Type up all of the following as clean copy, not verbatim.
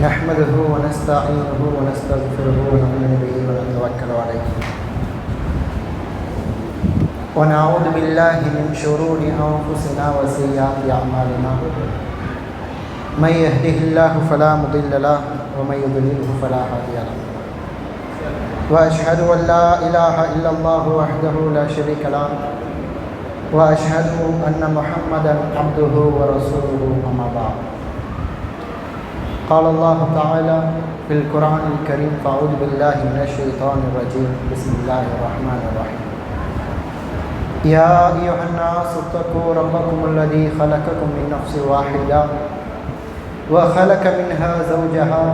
نحمده ونستعينه ونستغفره ونؤمن به ونتوكل عليه ونعوذ بالله من شرور أنفسنا وسيئات أعمالنا من يهده الله فلا مضل له ومن يضلله فلا هادي له وأشهد أن لا إله إلا الله وحده لا شريك له وأشهد أن محمدا عبده ورسوله أما بعد قال الله تعالى في القرآن الكريم فأعوذ بالله من الشيطان الرجيم بسم الله الرحمن الرحيم يا أيها الناس اتقوا ربكم الذي خلقكم من نفس واحدة وخلق منها زوجها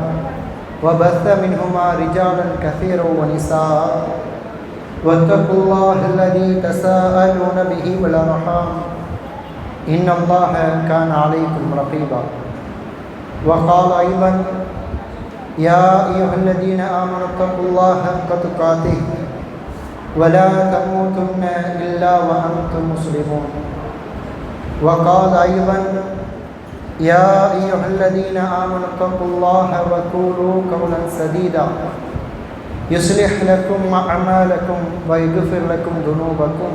وبث منهما رجالا كثيرا ونساء واتقوا الله الذي تساءلون به والأرحام إن الله كان عليكم رقيبا وقال أيضا يا أيها الذين آمنوا اتقوا الله حق تقاته ولا تموتن إلا وأنتم مسلمون وقال أيضا يا أيها الذين آمنوا اتقوا الله وقولوا قولا سديدا يصلح لكم أعمالكم ويغفر لكم ذنوبكم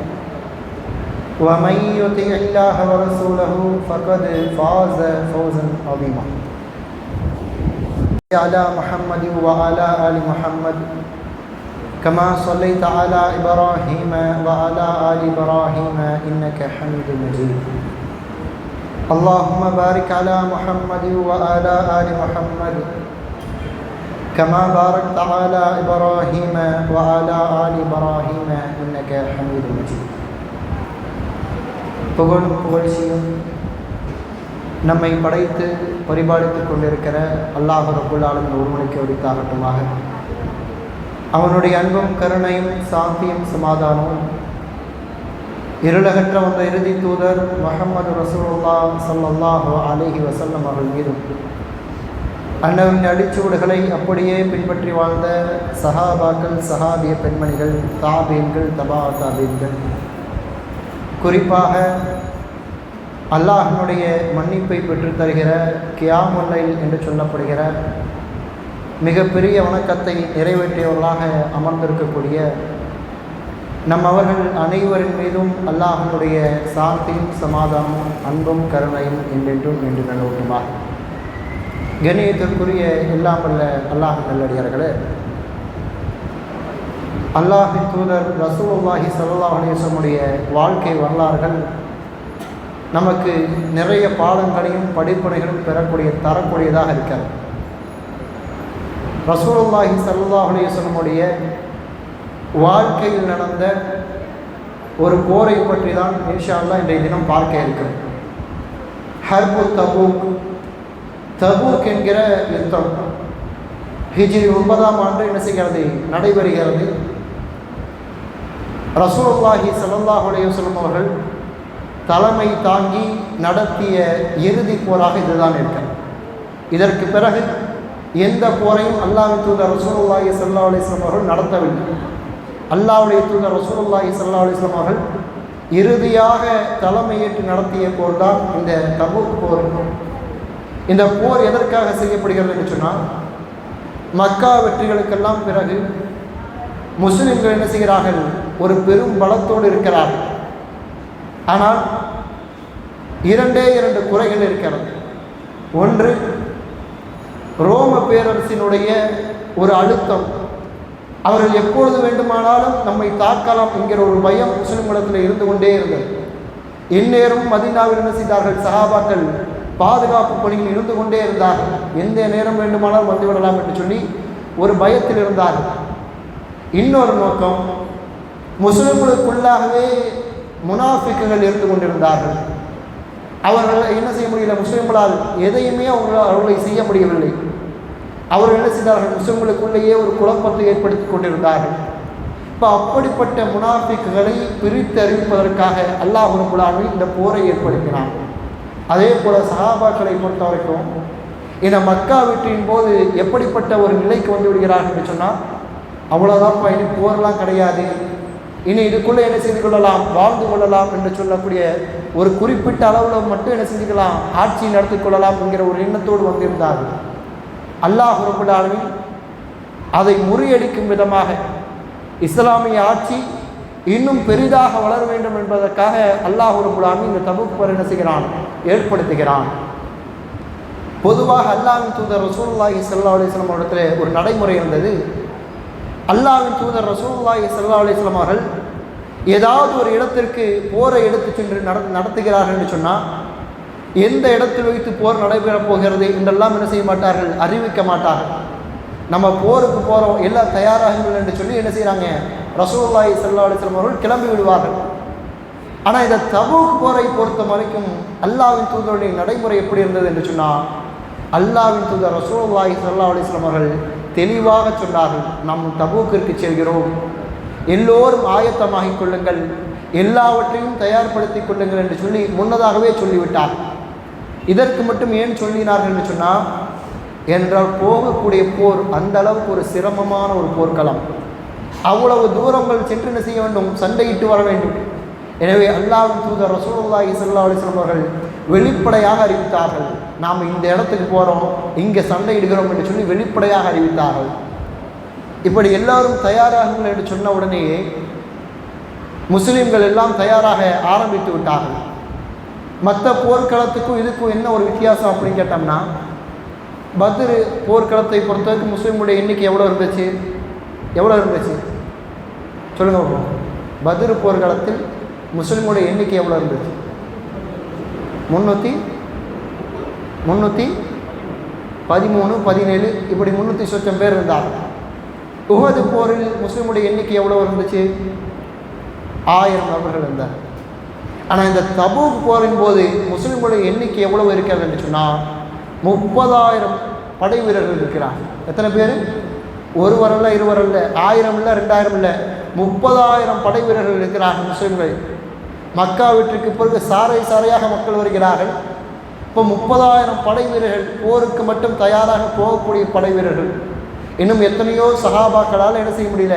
ومن يطع الله ورسوله فقد فاز فوزا عظيما على محمد وعلى آل محمد كما صليت على إبراهيم وعلى آل إبراهيم إنك حميد مجيد اللهم بارك على محمد وعلى آل محمد كما باركت على إبراهيم وعلى آل إبراهيم إنك حميد مجيد புகழ்ச்சியும் நம்மை படைத்து பரிபாலித்துக் கொண்டிருக்கிற அல்லாஹ் ரப்புல் ஆலமீன் ஒருவனுக்கு உரித்தாகட்டுமாக. அவனுடைய அன்பும் கருணையும் சாந்தியும் சமாதானமும் இருளகற்ற வந்த இறுதி தூதர் முஹம்மது ரசூலுல்லாஹ் ஸல்லல்லாஹு அலைஹி வஸல்லம் அவர்கள் மீதும் அன்னவின் அடிச்சுவடுகளை அப்படியே பின்பற்றி வாழ்ந்த சஹாபாக்கள், சஹாபிய பெண்மணிகள், தாபீன்கள், தபா தாபீன்கள், குறிப்பாக அல்லாஹ்வினுடைய மன்னிப்பை பெற்றுத் தருகிற கியாமுல் லைல் என்று சொல்லப்படுகிற மிகப்பெரிய வணக்கத்தை நிறைவேற்றியவர்களாக அமர்ந்திருக்கக்கூடிய அவர்கள் அனைவரின் மீதும் அல்லாஹ்வினுடைய சாந்தியும் சமாதானமும் அன்பும் கருணையும் என்றென்றும் என்று நிலவட்டுமாக. கண்ணியத்திற்குரிய எல்லாம் வல்ல அல்லாஹ் நல்லடியார்களே, அல்லாஹ்வின் தூதர் ரசூலுல்லாஹி ஸல்லல்லாஹு அலைஹி வஸல்லம் வாழ்க்கை வரலாறுகள் நமக்கு நிறைய பாடங்களையும் படிப்பினைகளும் தரக்கூடியதாக இருக்கிறது. ரசூலுல்லாஹி ஸல்லல்லாஹு அலைஹி வஸல்லம் வாழ்க்கையில் நடந்த ஒரு போரை பற்றி தான் இன்ஷா அல்லாஹ் இன்றைய தினம் பார்க்க இருக்கிறோம். ஹர்பு தபூக், தபூக் என்கிற யுத்தம் ஹிஜ்ரி 9ஆம் ஆண்டு என்ன செய்கிறது, நடைபெறுகிறது. ரசூலுல்லாஹி ஸல்லல்லாஹு அலைஹி வஸல்லம் அவர்கள் தலைமை தாங்கி நடத்திய இறுதி போராக இதுதான் இருக்கிறது. இதற்கு பிறகு எந்த போரையும் அல்லாஹ்வின் தூதர் ரசூலுல்லாஹி ஸல்லல்லாஹு அலைஹி வஸல்லம் அவர்கள் நடத்தவில்லை. அல்லாஹ்வுடைய தூதர் ரசூலுல்லாஹி ஸல்லல்லாஹு அலைஹி வஸல்லம் அவர்கள் இறுதியாக தலைமையேற்று நடத்திய போர் தான் இந்த தபூக் போர். இந்த போர் எதற்காக செய்யப்படுகிறது என்று சொன்னால், மக்கா வெற்றிகளுக்கெல்லாம் பிறகு முஸ்லிம்கள் என்ன செய்கிறார்கள், ஒரு பெரும் பலத்தோடு இருக்கிறார்கள். ஆனால் இரண்டே குறைகள் இருக்கிறது. ஒன்று, ரோம பேரரசினுடைய ஒரு அழுத்தம். அவர்கள் எப்பொழுது வேண்டுமானாலும் நம்மை தாக்கலாம் என்கிற ஒரு பயம் முஸ்லிம்களிடத்தில் இருந்து கொண்டே இருந்தது. இந்நேரம் மதீனாவில் என்ன செய்தார்கள், சஹாபாக்கள் பாதுகாப்பு பணியில் இருந்து கொண்டே இருந்தார்கள். எந்த நேரம் வேண்டுமானாலும் வந்துவிடலாம் என்று சொல்லி ஒரு பயத்தில் இருந்தார்கள். இன்னொரு நோக்கம், முஸ்லிம்களுக்குள்ளாகவே முனாஃபிக்குகள் இருந்து கொண்டிருந்தார்கள். அவர்கள் என்ன செய்ய முடியல, முஸ்லிம்களால் எதையுமே அவர்களை செய்ய முடியவில்லை. அவர்கள் என்ன செய்தார்கள், முஸ்லிம்களுக்குள்ளேயே ஒரு குழப்பத்தை ஏற்படுத்தி கொண்டிருந்தார்கள். இப்போ அப்படிப்பட்ட முனாஃபிக்குகளை பிரித்து அறிவிப்பதற்காக அல்லாஹ் ரப்பல் ஆலமீன் இந்த போரை ஏற்படுத்தினார். அதே போல் சஹாபாக்களை பொறுத்த வரைக்கும் இந்த மக்கா வெற்றியின் போது எப்படிப்பட்ட ஒரு நிலைக்கு வந்து விடுகிறார்கள் என்று சொன்னால், அவ்வளோதான்ப்பா, இனி போரெலாம் கிடையாது, இனி இதுக்குள்ளே என்ன செய்து கொள்ளலாம், வாழ்ந்து கொள்ளலாம் என்று சொல்லக்கூடிய ஒரு குறிப்பிட்ட அளவில் மட்டும் என்ன செஞ்சுக்கலாம், ஆட்சி நடத்தி கொள்ளலாம் என்கிற ஒரு எண்ணத்தோடு வந்திருந்தார்கள். அல்லாஹ் ரப்பல் ஆலமீன் அதை முறியடிக்கும் விதமாக இஸ்லாமிய ஆட்சி இன்னும் பெரிதாக வளர வேண்டும் என்பதற்காக அல்லாஹ் ரப்பல் ஆலமீன் இந்த தபூக் போர் என்ன செய்கிறான், ஏற்படுத்துகிறான். பொதுவாக அல்லாஹ்வின் தூதர் ரசூலுல்லாஹி ஸல்லல்லாஹு அலைஹி வஸல்லம் இடத்துல ஒரு நடைமுறை இருந்தது. அல்லாஹ்வின் தூதர் ரசூலுல்லாஹி ஸல்லல்லாஹு அலைஹி வஸல்லம் அவர்கள் ஏதாவது ஒரு இடத்திற்கு போரை எடுத்து சென்று நடத்துகிறார்கள் என்று சொன்னால் எந்த இடத்தில் வைத்து போர் நடைபெறப் போகிறது என்றெல்லாம் என்ன செய்ய மாட்டார்கள், அறிவிக்க மாட்டார்கள். நம்ம போருக்கு போகிறோம், எல்லாம் தயாராகுங்கள் என்று சொல்லி என்ன செய்கிறாங்க, ரசூலுல்லாஹி ஸல்லல்லாஹு அலைஹி வஸல்லம் அவர்கள் கிளம்பி விடுவார்கள். ஆனால் இந்த தபூக் போரை பொறுத்த வரைக்கும் அல்லாஹ்வின் தூதருடைய நடைமுறை எப்படி இருந்தது என்று சொன்னால், அல்லாஹ்வின் தூதர் ரசூலுல்லாஹி ஸல்லல்லாஹு அலைஹி வஸல்லம் அவர்கள் தெளிவாக சொன்னார்கள், நாம் தபூக்கிற்கு செல்கிறோம், எல்லோரும் ஆயத்தமாகிக் கொள்ளுங்கள், எல்லாவற்றையும் தயார்படுத்திக் கொள்ளுங்கள் என்று சொல்லி முன்னதாகவே சொல்லிவிட்டார். இதற்கு மட்டும் ஏன் சொல்லினார்கள் என்று சொன்னால், என்றால் போகக்கூடிய போர் அந்த அளவுக்கு ஒரு சிரமமான ஒரு போர்க்களம், அவ்வளவு தூரங்கள் சென்று என்ன செய்ய வேண்டும், சண்டையிட்டு வர வேண்டும். எனவே அல்லாஹ்வின் தூதர் ரசூலுல்லாஹி ஸல்லல்லாஹு அலைஹி வஸல்லம் அவர்கள் வெளிப்படையாக அறிவித்தார்கள், நாம் இந்த இடத்துக்கு போகிறோம், இங்கே சண்டையிடுகிறோம் என்று சொல்லி வெளிப்படையாக அறிவித்தார்கள். இப்படி எல்லாரும் தயாராகுங்கள் என்று சொன்ன உடனேயே முஸ்லீம்கள் எல்லாம் தயாராக ஆரம்பித்து விட்டார்கள். மற்ற போர்க்களத்துக்கும் இதுக்கும் என்ன ஒரு வித்தியாசம் அப்படின்னு கேட்டோம்னா, பத்ர் போர்க்களத்தை பொறுத்தவரைக்கும் முஸ்லீம்களுடைய எண்ணிக்கை எவ்வளோ இருந்துச்சு, சொல்லுங்க. பத்ர் போர்க்களத்தில் முஸ்லீம்களுடைய எண்ணிக்கை எவ்வளோ இருந்துச்சு? 313, 17 இப்படி 300 சொச்சம் பேர் இருந்தார்கள். உஹது போரில் முஸ்லீமுடைய எண்ணிக்கை எவ்வளோ இருந்துச்சு? 1000 நபர்கள் இருந்தார். ஆனால் இந்த தபூக் போரின் போது முஸ்லீமுடைய எண்ணிக்கை எவ்வளவு இருக்கிறது என்று சொன்னால் 30,000 படை வீரர்கள் இருக்கிறார். எத்தனை பேர்? ஒருவர் அல்ல, இருவர் அல்ல, 1000 இல்லை, 2000 இல்லை, 30,000 படை வீரர்கள் இருக்கிறார்கள் முஸ்லீம்கள். மக்கா வீட்டிற்கு பிறகு சாறை சாறையாக மக்கள் வருகிறார்கள். இப்போ 30,000 படை வீரர்கள், போருக்கு மட்டும் தயாராக போகக்கூடிய படை வீரர்கள். இன்னும் எத்தனையோ சஹாபாக்களால் என்ன செய்ய முடியல,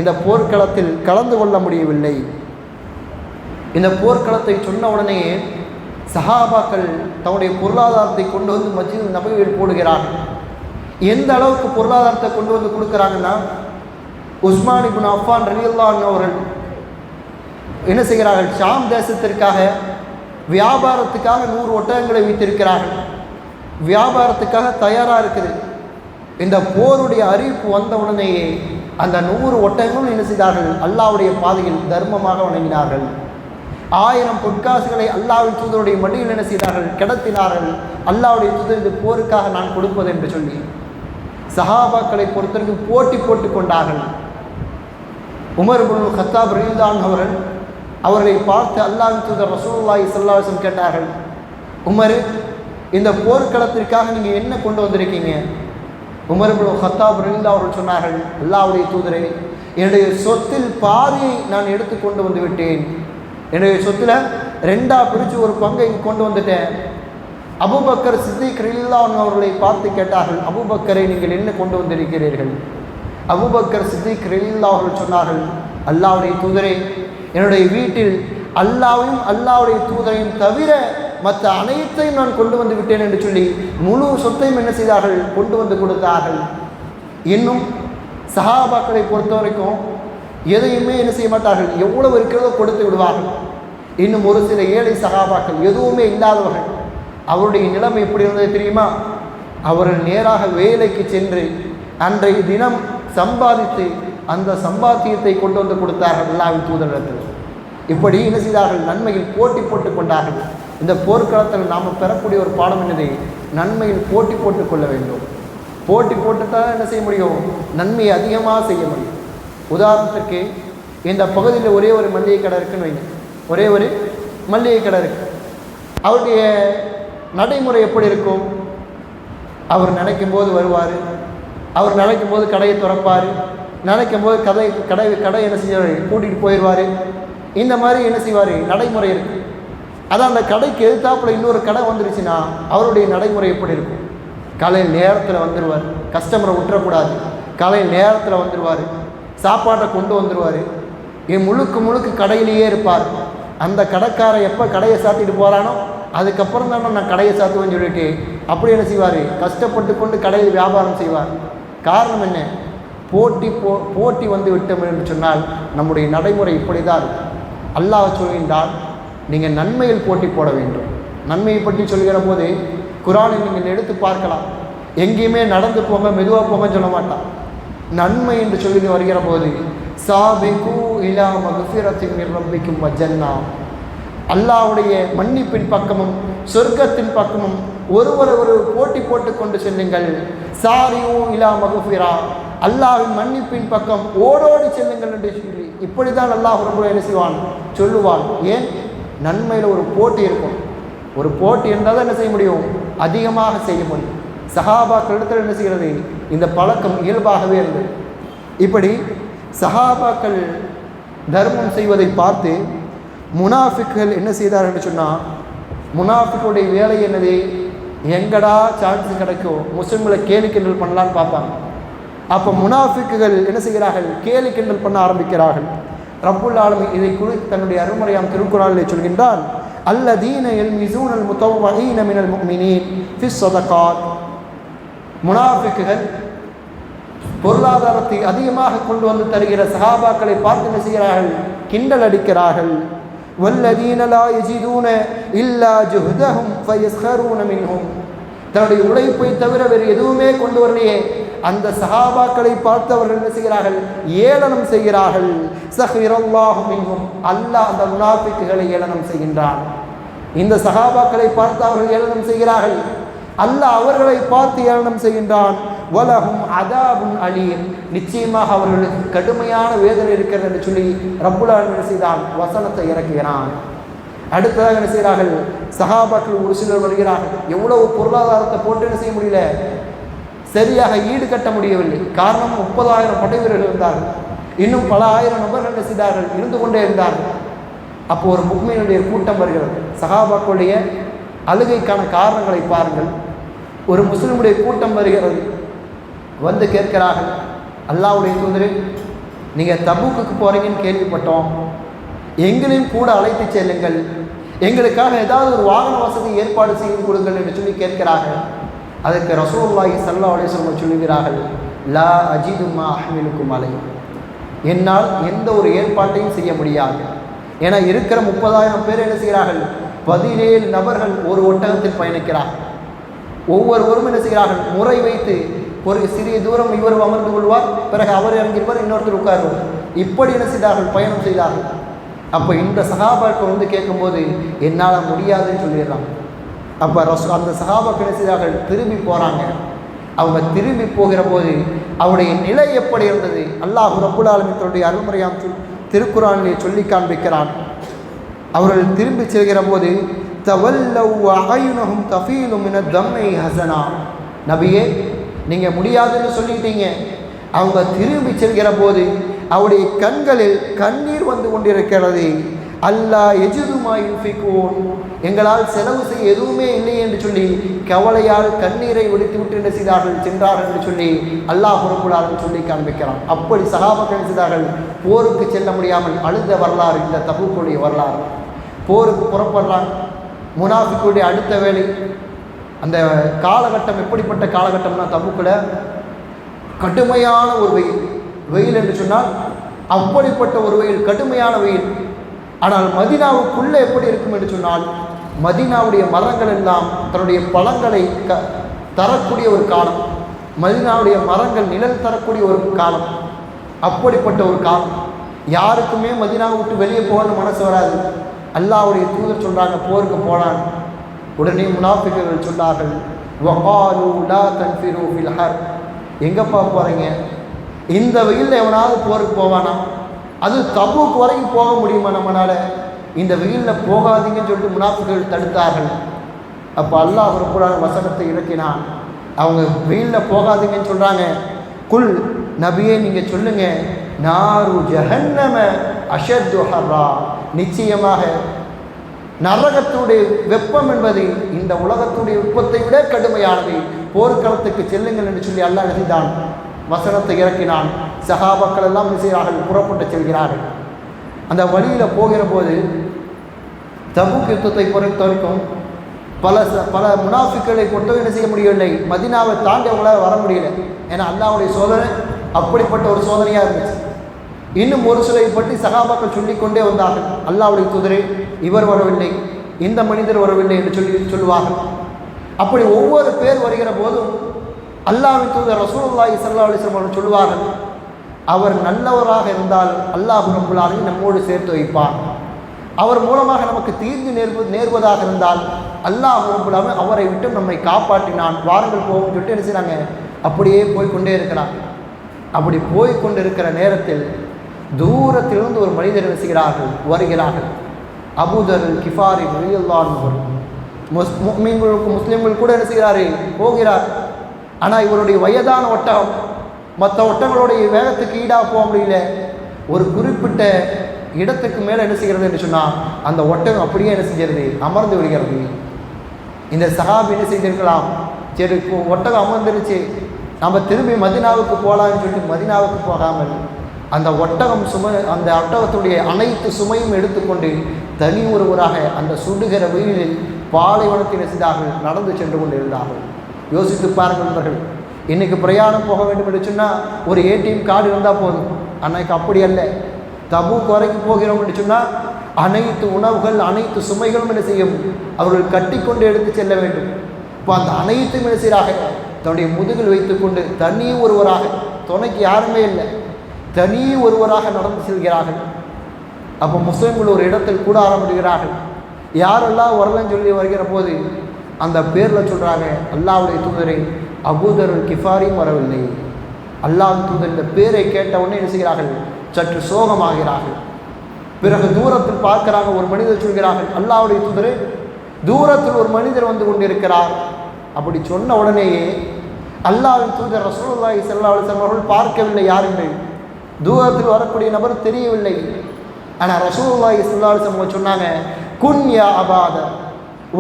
இந்த போர்க்களத்தில் கலந்து கொள்ள முடியவில்லை. இந்த போர்க்களத்தை சொன்ன உடனே சஹாபாக்கள் தன்னுடைய பொருளாதாரத்தை கொண்டு வந்து மஸ்ஜித் நபவியில் போடுகிறார்கள். எந்த அளவுக்கு பொருளாதாரத்தை கொண்டு வந்து கொடுக்குறாங்கன்னா, உஸ்மான் இப்னு அஃபான் ரலியல்லாஹு அன்ஹு அவர்கள் என்ன செய்கிறார்கள், ஷாம் தேசத்திற்காக வியாபாரத்துக்காக 100 ஒட்டகங்களை வைத்திருக்கிறார்கள். வியாபாரத்துக்காக தயாராக இருக்குது. இந்த போருடைய அறிவிப்பு வந்த உடனேயே அந்த 100 ஒட்டகங்களும் என்ன செய்தார்கள், அல்லாஹ்வுடைய பாதையில் தர்மமாக வணங்கினார்கள். 1000 பொற்காசுகளை அல்லாஹ்வின் தூதருடைய மடியில் என்ன செய்தார்கள், கிடத்தினார்கள். அல்லாஹ்வுடைய தூதர் இந்த போருக்காக நான் கொடுப்பது என்று சொல்லி சஹாபாக்களை பொறுத்தவரைக்கும் போட்டி போட்டு கொண்டார்கள். உமர் இப்னுல் கத்தாப் ரலியல்லாஹு அன்ஹு அவர்களை பார்த்து அல்லாஹ்வின் தூதர் ரசூலுல்லாஹி ஸல்லல்லாஹு அலைஹி வஸல்லம் கேட்டார்கள், உமர், இந்த போர்க்களத்திற்காக நீங்கள் என்ன கொண்டு வந்திருக்கீங்க? உமர் இப்னுல் கத்தாப் ரலியல்லாஹு அன்ஹு சொன்னார்கள், அல்லாஹ்வுடைய தூதரே, என்னுடைய சொத்தில் பாதியை நான் எடுத்து கொண்டு வந்து விட்டேன். என்னுடைய சொத்தில் 2ஆ பிரித்து ஒரு பங்கை கொண்டு வந்துட்டேன். அபூபக்கர் சித்திக் ரலியல்லாஹு அன்ஹு அவர்களை பார்த்து கேட்டார்கள், அபூபக்கரை நீங்கள் என்ன கொண்டு வந்திருக்கிறீர்கள்? அபூபக்கர் சித்திக் ரலியல்லாஹு அன்ஹு சொன்னார்கள், அல்லாஹ்வுடைய தூதரே, என்னுடைய வீட்டில் அல்லாஹ்வையும் அல்லாஹ்வுடைய தூதரையும் தவிர மற்ற அனைத்தையும் நான் கொண்டு வந்து விட்டேன் என்று சொல்லி முழு சொத்தையும் என்ன செய்தார்கள், கொண்டு வந்து கொடுத்தார்கள். இன்னும் சஹாபாக்களை பொறுத்த வரைக்கும் எதையுமே என்ன செய்ய மாட்டார்கள், எவ்வளவு இருக்கிறதோ கொடுத்து விடுவார்கள். இன்னும் ஒரு சில ஏழை சஹாபாக்கள், எதுவுமே இல்லாதவர்கள், அவருடைய நிலைமை எப்படி இருந்தது தெரியுமா? அவர்கள் நேராக வேலைக்கு சென்று அன்றைய தினம் சம்பாதித்து அந்த சம்பாத்தியத்தை கொண்டு வந்து கொடுத்தார்கள் அல்லாஹ்வின் தூதரிடத்தில். இப்படி என்ன செய்தார்கள், நன்மையில் போட்டி போட்டு கொண்டார்கள். இந்த போர்க்களத்தில் நாம் பெறக்கூடிய ஒரு பாடம் என்னது, நன்மையில் போட்டி போட்டு கொள்ள வேண்டும். போட்டி போட்டுத்தான் என்ன செய்ய முடியும், நன்மையை அதிகமாக செய்ய முடியும். உதாரணத்துக்கு இந்த பகுதியில் ஒரே ஒரு மளிகை கடை இருக்குன்னு வைங்க, ஒரே ஒரு மளிகை கடை இருக்குது. அவருடைய நடைமுறை எப்படி இருக்கும்? அவர் நினைக்கும் போது வருவார், அவர் நினைக்கும் போது கடையை திறப்பார், நினைக்கும் போது கடை என்ன செய்வார், கூட்டிகிட்டு போயிடுவார். இந்த மாதிரி என்ன செய்வார், நடைமுறை இருக்குது. அதான் அந்த கடைக்கு எதிர்த்தாப்புல இன்னொரு கடை வந்துருச்சுன்னா அவருடைய நடைமுறை எப்படி இருக்கும்? காலையில் நேரத்தில் வந்துடுவார், கஸ்டமரை விட்டுறக்கூடாது, காலையில் நேரத்தில் வந்துடுவார், சாப்பாட்டை கொண்டு வந்துடுவார், முழுக்க கடையிலேயே இருப்பார். அந்த கடைக்காரை எப்போ கடையை சாத்திட்டு போகிறானோ அதுக்கப்புறம் தானே நான் கடையை சாத்துவேன்னு சொல்லிட்டு அப்படி என்ன செய்வார்? கஷ்டப்பட்டு கொண்டு கடையில் வியாபாரம் செய்வார். காரணம் என்ன? போட்டி வந்து விட்டோம் என்று சொன்னால் நம்முடைய நடைமுறை இப்படி தான். அல்லாஹ் சொல்கின்றால் நீங்கள் நன்மையில் போட்டி போட வேண்டும். நன்மையை பற்றி சொல்கிற போது குர்ஆனில் நீங்கள் எடுத்து பார்க்கலாம். எங்கேயுமே நடந்து போங்க, மெதுவாக போங்கன்னு சொல்ல மாட்டான். நன்மை என்று சொல்லி வருகிற போது சாபிகு இலா மக்ஃபிரத்தின் மின் ரப்பிக்கும் வஜன்னா, அல்லாஹ்வுடைய மன்னிப்பின் பக்கமும் சொர்க்கத்தின் பக்கமும் ஒருவர் போட்டி போட்டு கொண்டு செல்லுங்கள். சாரியு இலா மக்ஃபிரா, அல்லாஹ்வின் மன்னிப்பின் பக்கம் ஓடோடி செல்லுங்கள் என்று சொல்லி இப்படி தான் அல்லாஹ் ரப்பல் என்ன செய்வான்? சொல்லுவான். ஏன்? நன்மையில் ஒரு போட்டி இருக்கும். ஒரு போட்டி இருந்தால் தான் என்ன செய்ய முடியும்? அதிகமாக செய்ய முடியும். சஹாபாக்கள் இடத்துல என்ன செய்கிறது? இந்த பழக்கம் இயல்பாகவே இருந்தது. இப்படி சஹாபாக்கள் தர்மம் செய்வதை பார்த்து முனாஃபிக்குகள் என்ன செய்தார் என்று சொன்னால், முனாஃபிக்குடைய வேலை என்னது? எங்கடா சான்ஸ் கிடைக்கும் முஸ்லிம்களை கேலி கிண்டல் பண்ணலான்னு பார்ப்பாங்க. அப்போ முனாஃபிக்குகள் என்ன செய்கிறார்கள்? கேலி கிண்டல் பண்ண ஆரம்பிக்கிறார்கள். ரப்புல் ஆலமீன் இதை குறித்து தன்னுடைய அருள்மறையாம் திருக்குர்ஆனிலே சொல்கின்றான், அல்லதீன யல்மிஸூனல் முத்தவ்வஈன மினல் முஃமினீன் ஃபிஸ் ஸதகாத். முனாஃபிக்குகள் பொருளாதாரத்தை அதிகமாக கொண்டு வந்து தருகிற சஹாபாக்களை பார்த்து என்ன செய்கிறார்கள்? கிண்டல் அடிக்கிறார்கள். வல்லதீன லா யஜிதூன இல்லா ஜுஹ்தஹும் ஃபயஸ்கரூன மின்ஹும். தன்னுடைய உழைப்பை தவிர வேறு எதுவுமே கொண்டு வரலையே அந்த சஹாபாக்களை பார்த்து அவர்கள் என்ன செய்கிறார்கள்? ஏளனம் செய்கிறார்கள். ஸஹிரல்லாஹு மின்ஹும், அல்லாஹ் அந்த முனாஃபிக்குகளை ஏளனம் செய்கின்றான். இந்த சஹாபாக்களை பார்த்து அவர்கள் ஏளனம் செய்கிறார்கள், அல்லாஹ் அவர்களை பார்த்து ஏளனம் செய்கின்றான். வலஹும் அதாபுன் அலீம், நிச்சயமாக அவர்களுக்கு கடுமையான வேதனை இருக்கிறது என்று சொல்லி ரப்புல் ஆலமீன் என்ன செய்தான்? வசனத்தை இறக்குகிறான். அடுத்ததாக என்ன செய்கிறார்கள்? சஹாபாக்கள் ஒரு சிலர் வருகிறார்கள். எவ்வளவு பொருளாதாரத்தை போட்டு என்ன செய்ய முடியல, சரியாக ஈடு கட்ட முடியவில்லை. காரணம் 30,000 படை வீரர்கள் இருந்தார்கள். இன்னும் பல ஆயிரம் நபர்கள் என்ன செய்தார்கள்? இருந்து கொண்டே இருந்தார்கள். அப்போ ஒரு முஃமினுடைய கூட்டம் வருகிறது. சஹாபாக்களுடைய அழுகைக்கான காரணங்களை பாருங்கள். ஒரு முஸ்லிமுடைய கூட்டம் வருகிறது, வந்து கேட்கிறார்கள், அல்லாஹ்வுடைய தூதரே, நீங்கள் தபூக்குக்கு போகிறீங்கன்னு கேள்விப்பட்டோம், எங்களையும் கூட அழைத்து செல்லுங்கள், எங்களுக்காக ஏதாவது ஒரு வாகன வசதி ஏற்பாடு செய்து கொடுங்கள் என்று சொல்லி கேட்கிறார்கள். அதற்கு ரசூலுல்லாஹி ஸல்லல்லாஹு அலைஹி வஸல்லம் சொல்லுகிறார்கள், லா அஜிது மா அஹ்மிலுக்கும் அலை, என்னால் எந்த ஒரு ஏற்பாட்டையும் செய்ய முடியாது. ஏன்னா இருக்கிற 30,000 பேர் என்ன செய்கிறார்கள்? 17 நபர்கள் ஒரு ஒட்டகத்தில் பயணிக்கிறார்கள். ஒவ்வொருவரும் என்ன செய்கிறார்கள்? முறை வைத்து ஒரு சிறிய தூரம் இவர் அமர்ந்து கொள்வார், பிறகு அவர் இறங்கிடுவார், இன்னொருத்தர் உட்காருவார். இப்படி என்ன செய்தார்கள்? பயணம் செய்தார்கள். அப்போ இந்த சஹாபாக்கள் வந்து கேட்கும்போது என்னால் முடியாதுன்னு சொல்லிடுறாங்க. அப்போ அந்த சஹாபாக்கள் என்ன செய்தார்கள்? திரும்பி போகிறாங்க. அவங்க திரும்பி போகிற போது அவருடைய நிலை எப்படி இருந்தது? அல்லாஹ் ரப்புல் ஆலமீன் தன்னுடைய அருள்மறையாம் திருக்குர்ஆனிலே சொல்லி காண்பிக்கிறான். அவர்கள் திரும்பி செல்கிற போது தவல்லவ் அயுனஹும் தஃபீலு மினத் தம்இ ஹஸனா, நபியே நீங்கள் முடியாதுன்னு சொல்லிட்டீங்க. அவங்க திரும்பி செல்கிற போது அவருடைய கண்களில் கண்ணீர் வந்து கொண்டிருக்கிறது. அல்லாஹ் எஜிதுமா யுன்ஃபிகூன், எங்களால் செலவு செய்ய எதுவுமே இல்லை என்று சொல்லி கவலையால் கண்ணீரை ஒடித்துவிட்டு என்ன செய்தார்கள்? சென்றார்கள் என்று சொல்லி அல்லாஹ் ரப்புல் ஆலமீன் சொல்லி காண்பிக்கிறான். அப்படி சஹாபாக்கள் செய்தார்கள். போருக்கு செல்ல முடியாமல் அழுத வரலாறு இந்த தபூக்குடைய வரலாறு. போருக்கு புறப்படுறாங்க. முனாஃபிக்குடைய அடுத்த வேலை. அந்த காலகட்டம் எப்படிப்பட்ட காலகட்டம்னா, தபூக்கில் கடுமையான ஒரு வெயில். வெயில் என்று சொன்னால் அப்படிப்பட்ட ஒரு வெயில், கடுமையான வெயில். ஆனால் மதீனாவுக்குள்ளே எப்படி இருக்கும் என்று சொன்னால், மதீனாவுடைய மரங்கள் எல்லாம் தன்னுடைய பழங்களை தரக்கூடிய ஒரு காலம். மதீனாவுடைய மரங்கள் நிழல் தரக்கூடிய ஒரு காலம். அப்படிப்பட்ட ஒரு காலம். யாருக்குமே மதீனாவை விட்டு வெளியே போகணும்னு மனசு வராது. அல்லாஹ்வுடைய தூதர் சொல்கிறாங்க, போருக்கு போனான். உடனே முனாஃபிக்குகள் சொன்னார்கள், வகாலு லா தன்ஃபிரு ஃபில் ஹர், எங்கப்பா போகிறீங்க? இந்த வெயிலில் எவனாவது போருக்கு போவானா? அது தபூக் வரைக்கும் போக முடியுமா நம்மளால்? இந்த வெயிலில் போகாதீங்கன்னு சொல்லிட்டு முனாஃபிக்குகள் தடுத்தார்கள். அப்போ அல்லாஹ் ரப்புல் ஆலமீன் வசனத்தை இறக்கினான். அவங்க வெயிலில் போகாதீங்கன்னு சொல்கிறாங்க. குல், நபியே நீங்கள் சொல்லுங்கள், நாரு ஜஹன்னம அஷத்து ஹர்ரா, நிச்சயமாக நரகத்துடைய வெப்பம் என்பது இந்த உலகத்துடைய வெப்பத்தை விட கடுமையானது, போர்க்களத்துக்கு செல்லுங்கள் என்று சொல்லி அல்லாஹ் எழுதிதான் வசனத்தை இறக்கினான். சஹாபாக்கள் எல்லாம் செய்கிறார்கள், புறப்பட்டு செல்கிறார்கள். அந்த வழியில் போகிற போது தபூக் யுத்தத்தை பொறுத்த வரைக்கும் பல முனாஃபிக்களை கொண்டு என்ன செய்ய முடியவில்லை, மதீனாவை தாண்டி அவங்களால வர முடியல. ஏன்னா அல்லாஹ்வுடைய சோதனை அப்படிப்பட்ட ஒரு சோதனையாக இருந்துச்சு. இன்னும் ஒரு சிலை பற்றி சகாபாக்கள் சொல்லிக்கொண்டே வந்தார்கள், அல்லாஹ்வுடைய தூதரே இவர் வரவில்லை, இந்த மனிதர் வரவில்லை என்று சொல்லுவார்கள். அப்படி ஒவ்வொரு பேர் வருகிற போதும் அல்லாஹ்வின் தூதர் ரசூலுல்லாஹி ஸல்லல்லாஹு அலைஹி வஸல்லம் அவர்கள் சொல்லுவார்கள், அவர் நல்லவராக இருந்தால் அல்லாஹ் ரப்பல் ஆலமீன் நம்மோடு சேர்த்து வைப்பார். அவர் மூலமாக நமக்கு தீர்ந்து நேர்வதாக இருந்தால் அல்லாஹ் ரப்பல் ஆலமீன் அவரை விட்டு நம்மை காப்பாற்றினான், வாருங்கள் போகும் சொல்லிட்டு என்ன செய்றாங்க, அப்படியே போய்கொண்டே இருக்கிறாங்க. அப்படி போய்கொண்டு இருக்கிற நேரத்தில் தூரத்திலிருந்து ஒரு மனிதர் என்ன செய்கிறார்கள், வருகிறார்கள். அபூதர் கிஃபாரி ரலியல்லாஹு அன்ஹு. முஸ்லிம்கள் கூட என்ன செய்கிறாரு, போகிறார். ஆனால் இவருடைய வயதான ஒட்டகம் மற்ற ஒட்டங்களுடைய வேகத்துக்கு ஈடாக போக முடியல. ஒரு குறிப்பிட்ட இடத்துக்கு மேலே என்ன செய்கிறது என்று சொன்னால் அந்த ஒட்டகம் அப்படியே என்ன செய்கிறது, அமர்ந்து விடுகிறது. இந்த சஹாபி என்ன செய்திருக்கலாம், சரி ஒட்டகம் அமர்ந்துருச்சு, நம்ம திரும்பி மதீனாவுக்கு போகலான்னு சொல்லிட்டு மதீனாவுக்கு போகாமல் அந்த அந்த ஒட்டகத்துடைய அனைத்து சுமையும் எடுத்துக்கொண்டு தனி ஒருவராக அந்த சுடுகிற வெயிலில் பாலைவனத்தில் செய்தார்கள், நடந்து சென்று கொண்டு இருந்தார்கள். யோசித்து பாருங்கள் நண்பர்கள், இன்றைக்கி பிரயாணம் போக வேண்டும் என்று சொன்னால் ஒரு ஏடிஎம் கார்டு இருந்தால் போதும். அன்னைக்கு அப்படி அல்ல. தபூக் வரைக்கும் போகிறோம் என்று சொன்னால் அனைத்து உணவுகள் அனைத்து சுமைகளும் என்ன செய்யும், அவர்கள் கட்டி கொண்டு எடுத்து செல்ல வேண்டும். இப்போ அந்த அனைத்தும் என்ன செய்கிறாக, தன்னுடைய முதுகில் வைத்துக்கொண்டு தனி ஒருவராக, துணைக்கு யாருமே இல்லை, தனி ஒருவராக நடந்து செல்கிறார்கள். அப்போ முஸ்லிம்கள் ஒரு இடத்தில் கூட ஆரம்பிக்கிறார்கள். யாரெல்லாம் வரலன்னு சொல்லி வருகிற போது அந்த பேரில் சொல்கிறாங்க, அல்லாஹ்வுடைய தூதரை அபூதர் கிஃபாரியும் வரவில்லை. அல்லாஹ் தூதர் இந்த பேரை கேட்ட உடனே என்ன செய்கிறார்கள், சற்று சோகமாகிறார்கள். பிறகு தூரத்தில் பார்க்கிறாங்க, ஒரு மனிதர் சொல்கிறார்கள், அல்லாஹ்வுடைய தூதரே தூரத்தில் ஒரு மனிதர் வந்து கொண்டிருக்கிறார். அப்படி சொன்ன உடனேயே அல்லாஹ்வின் தூதர் ரசூலுல்லாஹி ஸல்லல்லாஹு அலைஹி வஸல்லம் அவர்கள் பார்க்கவில்லை யாருமே, தூரத்தில் வரக்கூடிய நபர் தெரியவில்லை. ஆனால் ரசூலுல்லாஹி ஸல்லல்லாஹு அலைஹி வஸல்லம் சொன்னாங்க, குன் யா அபாத,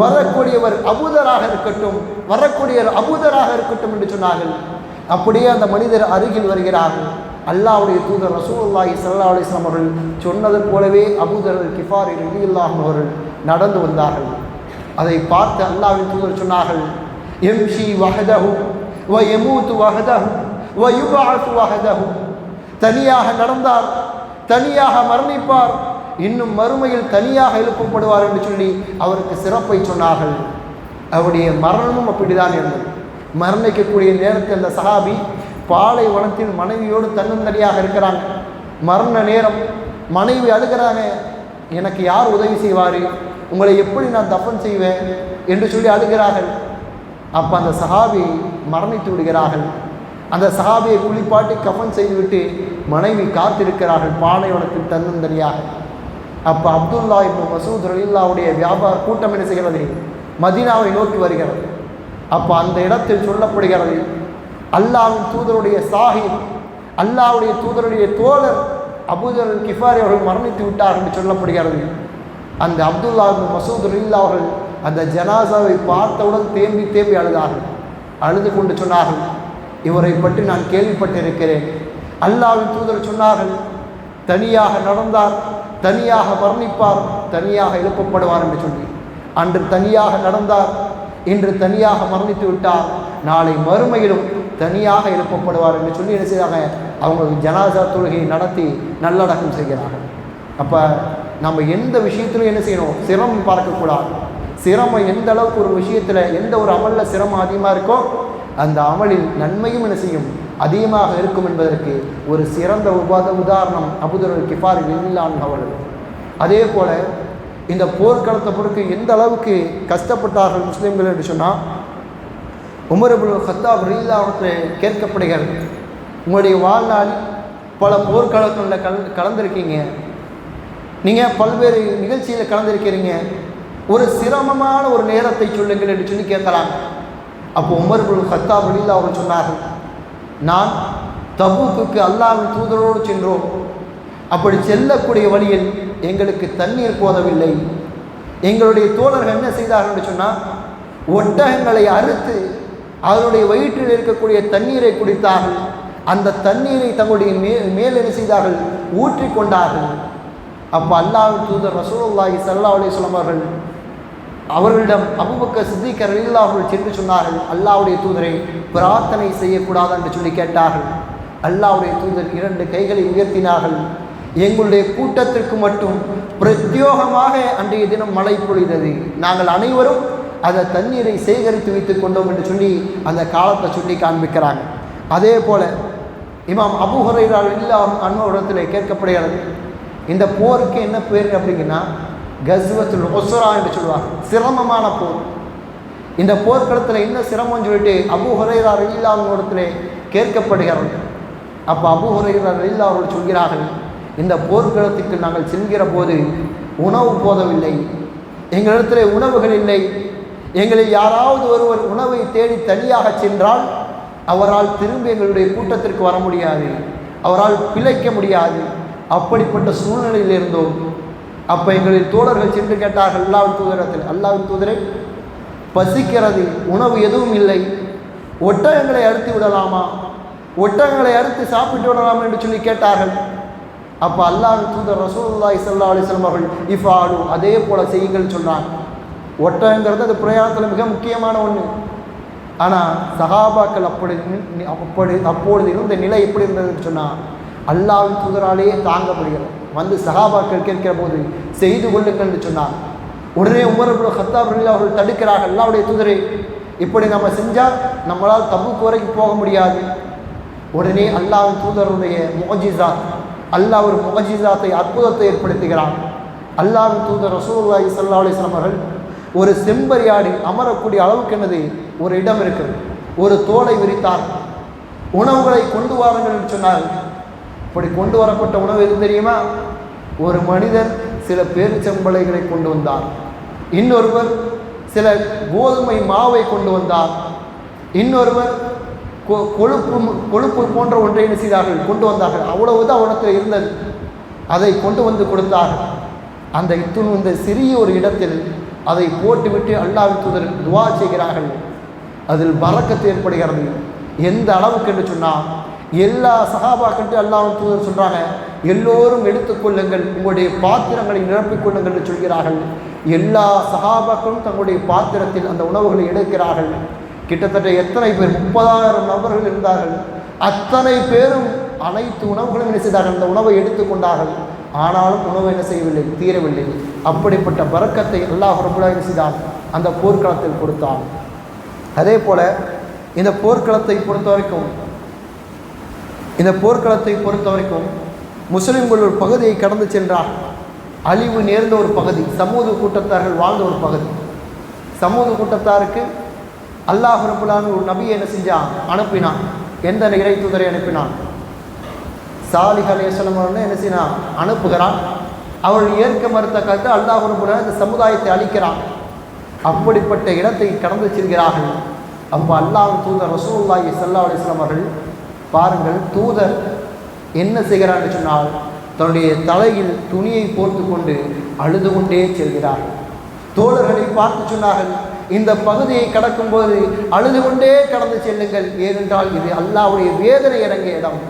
வரக்கூடியவர் அபூதராக இருக்கட்டும், வரக்கூடியவர் அபூதராக இருக்கட்டும் என்று சொன்னார்கள். அப்படியே அந்த மனிதர் அருகில் வருகிறார்கள். அல்லாஹ்வுடைய தூதர் ரசூலுல்லாஹி ஸல்லல்லாஹு அலைஹி வஸல்லம் அவர்கள் சொன்னது போலவே அபூதர் கிஃபாரி ரலியல்லாஹு அன்ஹு அவர்கள் நடந்து வந்தார்கள். அதை பார்த்து அல்லாஹ்வின் தூதர் சொன்னார்கள், யம்ஷி வஹதஹு வ யமூது வஹதஹு வ யுபஅஸு வஹதஹு. தனியாக நடந்தார், தனியாக மரணிப்பார், இன்னும் மறுமையில் தனியாக எழுப்பப்படுவார் என்று சொல்லி அவருக்கு சிறப்பை சொன்னார்கள். அவருடைய மரணமும் அப்படிதான் இருந்தது. மரணிக்கக்கூடிய நேரத்தில் அந்த சஹாபி பாலைவனத்தில் மனைவியோடு தன்னந்தனியாக இருக்கிறாங்க. மரண நேரம் மனைவி அழுகிறாங்க, எனக்கு யார் உதவி செய்வார், உங்களை எப்படி நான் தஃபன் செய்வேன் என்று சொல்லி அழுகிறார்கள். அப்போ அந்த சஹாபி மரணித்து விடுகிறார்கள். அந்த சஹாபியை குளிப்பாட்டி கஃபன் செய்துவிட்டு மனைவி காத்திருக்கிறார்கள் பாலைவனத்தில் தன்னந்தனியாக. அப்போ அப்துல்லா இப்னு மசூத் ரலியல்லாஹுடைய வியாபார கூட்டம் என்ன செய்கிறது, மதீனாவை நோக்கி வருகிறது. அப்போ அந்த இடத்தில் சொல்லப்படுகிறது, அல்லாஹ்வின் தூதருடைய சாஹிப், அல்லாஹ்வுடைய தூதருடைய தோழர் அபூதர் கிஃபாரி அவர்கள் மரணித்து விட்டார் என்று சொல்லப்படுகிறது. அந்த அப்துல்லா இப்னு மசூத் ரலியல்லாஹு அவர்கள் அந்த ஜனாசாவை பார்த்தவுடன் தேம்பி தேம்பி அழுதார்கள். அழுது கொண்டு சொன்னார்கள், இவரை பற்றி நான் கேள்விப்பட்டிருக்கிறேன். அல்லாஹ்வின் தூதர் சொன்னார்கள், தனியாக நடந்தார், தனியாக மரணிப்பார், தனியாக எழுப்பப்படுவார் என்று சொல்லி. அன்று தனியாக நடந்தார், இன்று தனியாக மரணித்து விட்டார், நாளை மறுமையிலும் தனியாக எழுப்பப்படுவார் என்று சொல்லி என்ன செய்கிறாங்க, அவங்களுக்கு ஜனாசா தொழுகையை நடத்தி நல்லடக்கம் செய்கிறார்கள். அப்போ நம்ம எந்த விஷயத்திலும் என்ன செய்யணும், சிரமம் பார்க்கக்கூடாது. சிரமம் எந்த அளவுக்கு ஒரு விஷயத்தில், எந்த ஒரு அமலில் சிரமம் அதிகமாக இருக்கோ அந்த அமலில் நன்மையும் என்ன செய்யும், அதிகமாக இருக்கும் என்பதற்கு ஒரு சிறந்த உதாரணம் அபூதர் கிஃபாரி ரலியல்லாஹு அன்ஹு அவர்கள். அதே போல் இந்த போர்க்களத்தை பொறுத்து எந்த அளவுக்கு கஷ்டப்பட்டார்கள் முஸ்லீம்கள் என்று சொன்னால், உமர் இப்னு கத்தாப் ரலியல்லாஹு அன்ஹு கேட்கப்படுகிறது, உங்களுடைய வாழ்நாள் பல போர்க்களங்களில் கலந்துருக்கீங்க, நீங்கள் பல்வேறு நிகழ்ச்சியில் கலந்துருக்கிறீங்க, ஒரு சிரமமான ஒரு நேரத்தை சொல்லுங்கள் என்று சொல்லி கேட்கலாம். அப்போ உமர் இப்னு கத்தாப் ரலியல்லாஹு அவர்கள் சொன்னார்கள், நான் தபூக்குக்கு அல்லாஹ்வின் தூதரோடு சென்றோம். அப்படி செல்லக்கூடிய வழியில் எங்களுக்கு தண்ணீர் போதவில்லை. எங்களுடைய தோழர்கள் என்ன செய்தார்கள் என்று சொன்னால், ஒட்டகங்களை அறுத்து அவருடைய வயிற்றில் இருக்கக்கூடிய தண்ணீரை குடித்தார்கள். அந்த தண்ணீரை தங்களுடைய மேல் என்ன செய்தார்கள், ஊற்றி கொண்டார்கள். அப்போ அல்லாஹ்வின் தூதர் ரசூலுல்லாஹி ஸல்லல்லாஹு அலைஹி வஸல்லம் அவர்கள் அவர்களிடம் அபூபக்கர் சித்திக் ரலியல்லாஹு அவர்கள் சென்று சொன்னார்கள், அல்லாஹ்வுடைய தூதரை பிரார்த்தனை செய்யக்கூடாது என்று சொல்லி கேட்டார்கள். அல்லாஹ்வுடைய தூதர் 2 கைகளை உயர்த்தினார்கள். எங்களுடைய கூட்டத்திற்கு மட்டும் பிரத்யோகமாக அன்றைய தினம் மழை பொழிந்தது, நாங்கள் அனைவரும் அதை தண்ணீரை சேகரித்து வைத்துக் கொண்டோம் என்று சொல்லி அந்த காலத்தை சொல்லி காண்பிக்கிறாங்க. அதே போல இமாம் அபூ ஹுரைரா ரலியல்லாஹு அன்ஹு இடத்துல கேட்கப்படுகிறது, இந்த போருக்கு என்ன பேர் அப்படிங்கன்னா கஸ்வத்துல் உஸ்ரா என்று சொல்லுவாங்க, சிரமமான போர். இந்த போர்க்களத்தில் என்ன சிரமம்னு சொல்லிட்டு அபூ ஹுரைரா ரலியல்லாஹு அன்ஹு இடத்துல கேட்கப்படுகிறது. அப்போ அபூ ஹுரைரா ரலியல்லாஹு அவர்கள் சொல்கிறார்கள், இந்த போர்க்களத்துக்கு நாங்கள் செல்கிற போது உணவு போதவில்லை, எங்களிடத்தில் உணவுகள் இல்லை, எங்களில் யாராவது ஒருவர் உணவை தேடி தனியாக சென்றால் அவரால் திரும்பி எங்களுடைய கூட்டத்திற்கு வர முடியாது, அவரால் பிழைக்க முடியாது, அப்படிப்பட்ட சூழ்நிலையில் இருந்தோம். அப்போ எங்களில் தோழர்கள் சென்று கேட்டார்கள் அல்லாஹ்வின் தூதரிடத்தில், அல்லாஹ்வின் தூதரை, பசிக்கிறது, உணவு எதுவும் இல்லை, ஒட்டகங்களை அறுத்து விடலாமா, ஒட்டகங்களை அறுத்து சாப்பிட்டு விடலாமா என்று சொல்லி கேட்டார்கள். அப்போ அல்லாஹ்வின் தூதர் ரசூலுல்லாஹி ஸல்லல்லாஹு அலைஹி வஸல்லம் அவர்கள் இஃபாலு, அதே போல செய்யுங்கள் சொல்கிறாங்க. ஒட்டகங்கிறது அது பிரயாணத்தில் மிக முக்கியமான ஒன்று. ஆனால் சஹாபாக்கள் அப்பொழுது இருந்த நிலை எப்படி இருந்ததுன்னு சொன்னால் அல்லாஹ்வின் தூதராலேயே தாங்க முடிகிறது. வந்து சஹாபாக்கள் கேட்கிற போது செய்து கொள்ளுங்கள் என்று சொன்னார். உடனே உமர் இப்னு கத்தாப் ரலியல்லாஹு அவர்கள் தடுக்கிறார்கள், அல்லாஹ்வுடைய தூதரை, இப்படி நம்ம செஞ்சால் நம்மளால் தபூக் வரைக்கும் போக முடியாது. உடனே அல்லாஹ்வின் தூதருடைய முஅஜிஸாத், அல்லாஹ் ஒரு முஅஜிஸாத்தை, அற்புதத்தை ஏற்படுத்துகிறான். அல்லாஹ்வின் தூதர் ரசூலுல்லாஹி ஸல்லல்லாஹு அலைஹி வஸல்லம் அவர்கள் ஒரு செம்பரியாடு அமரக்கூடிய அளவுக்கு என்னது ஒரு இடம் இருக்கிறது, ஒரு தோலை விரித்தார். உணவுகளை கொண்டு வாருங்கள் என்று சொன்னார்கள். இப்படி கொண்டு வரப்பட்ட உணவு எது தெரியுமா? ஒரு மனிதர் சில பேரிச்சம்பளைகளை கொண்டு வந்தார், இன்னொருவர் சில கோதுமை மாவை கொண்டு வந்தார், இன்னொருவர் கொழுப்பு போன்ற ஒன்றை என்ன செய்தார்கள் கொண்டு வந்தார்கள். அவ்வளவுதான் அவனத்தில் இருந்தது, அதை கொண்டு வந்து கொடுத்தார்கள். அந்த இந்த சிறிய ஒரு இடத்தில் அதை போட்டுவிட்டு அல்லாஹ்வின் தூதர் துஆ செய்கிறார்கள். அதில் பரக்கத்து ஏற்படுகிறது. எந்த அளவுக்கு என்று சொன்னால் எல்லா சஹாபாக்கிட்டு அல்லாஹ்வின் தூதர் சொல்கிறாங்க, எல்லோரும் எடுத்துக்கொள்ளுங்கள், உங்களுடைய பாத்திரங்களை நிரப்பிக்கொள்ளுங்கள் என்று சொல்கிறார்கள். எல்லா சஹாபாக்களும் தங்களுடைய பாத்திரத்தில் அந்த உணவுகளை எடுக்கிறார்கள். கிட்டத்தட்ட எத்தனை பேர், 30,000 நபர்கள் இருந்தார்கள். அத்தனை பேரும் அனைத்து உணவுகளும் என்ன செய்தார்கள், அந்த உணவை எடுத்துக்கொண்டார்கள். ஆனாலும் உணவு என்ன செய்யவில்லை, தீரவில்லை. அப்படிப்பட்ட பரக்கத்தை அல்லாஹ் ரப்பல் ஆலமீன் செய்தான், அந்த போர்க்களத்தில் கொடுத்தான். அதே போல இந்த போர்க்களத்தை பொறுத்த வரைக்கும் முஸ்லிம்கள் ஒரு பகுதியை கடந்து சென்றார். அழிவு நேர்ந்த ஒரு பகுதி, சமூக கூட்டத்தார்கள் வாழ்ந்த ஒரு பகுதி. சமூக கூட்டத்தாருக்கு அல்லாஹ் ரப்பல் ஆலமீன் ஒரு நபியை என்ன செஞ்சான், அனுப்பினான். எந்த இறை தூதரை அனுப்பினான்? சாலிஹ் அலைஹிஸ்ஸலாம் அவர்கள் என்ன செய்யணும், அனுப்புகிறான். அவர்கள் ஏற்க மறுத்த கருத்து அல்லாஹ் ரப்பல் ஆலமீன் இந்த சமுதாயத்தை அழிக்கிறான். அப்படிப்பட்ட இடத்தை கடந்து செல்கிறார்கள். அப்போ அல்லாஹ்வின் தூதர் ரசூலுல்லாஹி ஸல்லல்லாஹு அலைஹி வஸல்லம் அவர்கள் பாருங்கள், தூதர் என்ன செய்கிறான்னு சொன்னால் தன்னுடைய தலையில் துணியை போர்த்து கொண்டு அழுது கொண்டே செல்கிறார்கள். தோழர்களை பார்த்து சொன்னார்கள், இந்த பகுதியை கடக்கும்போது அழுது கொண்டே கடந்து செல்லுங்கள், ஏனென்றால் இது அல்லாஹ்வுடைய வேதனை இறங்கிய இடம்.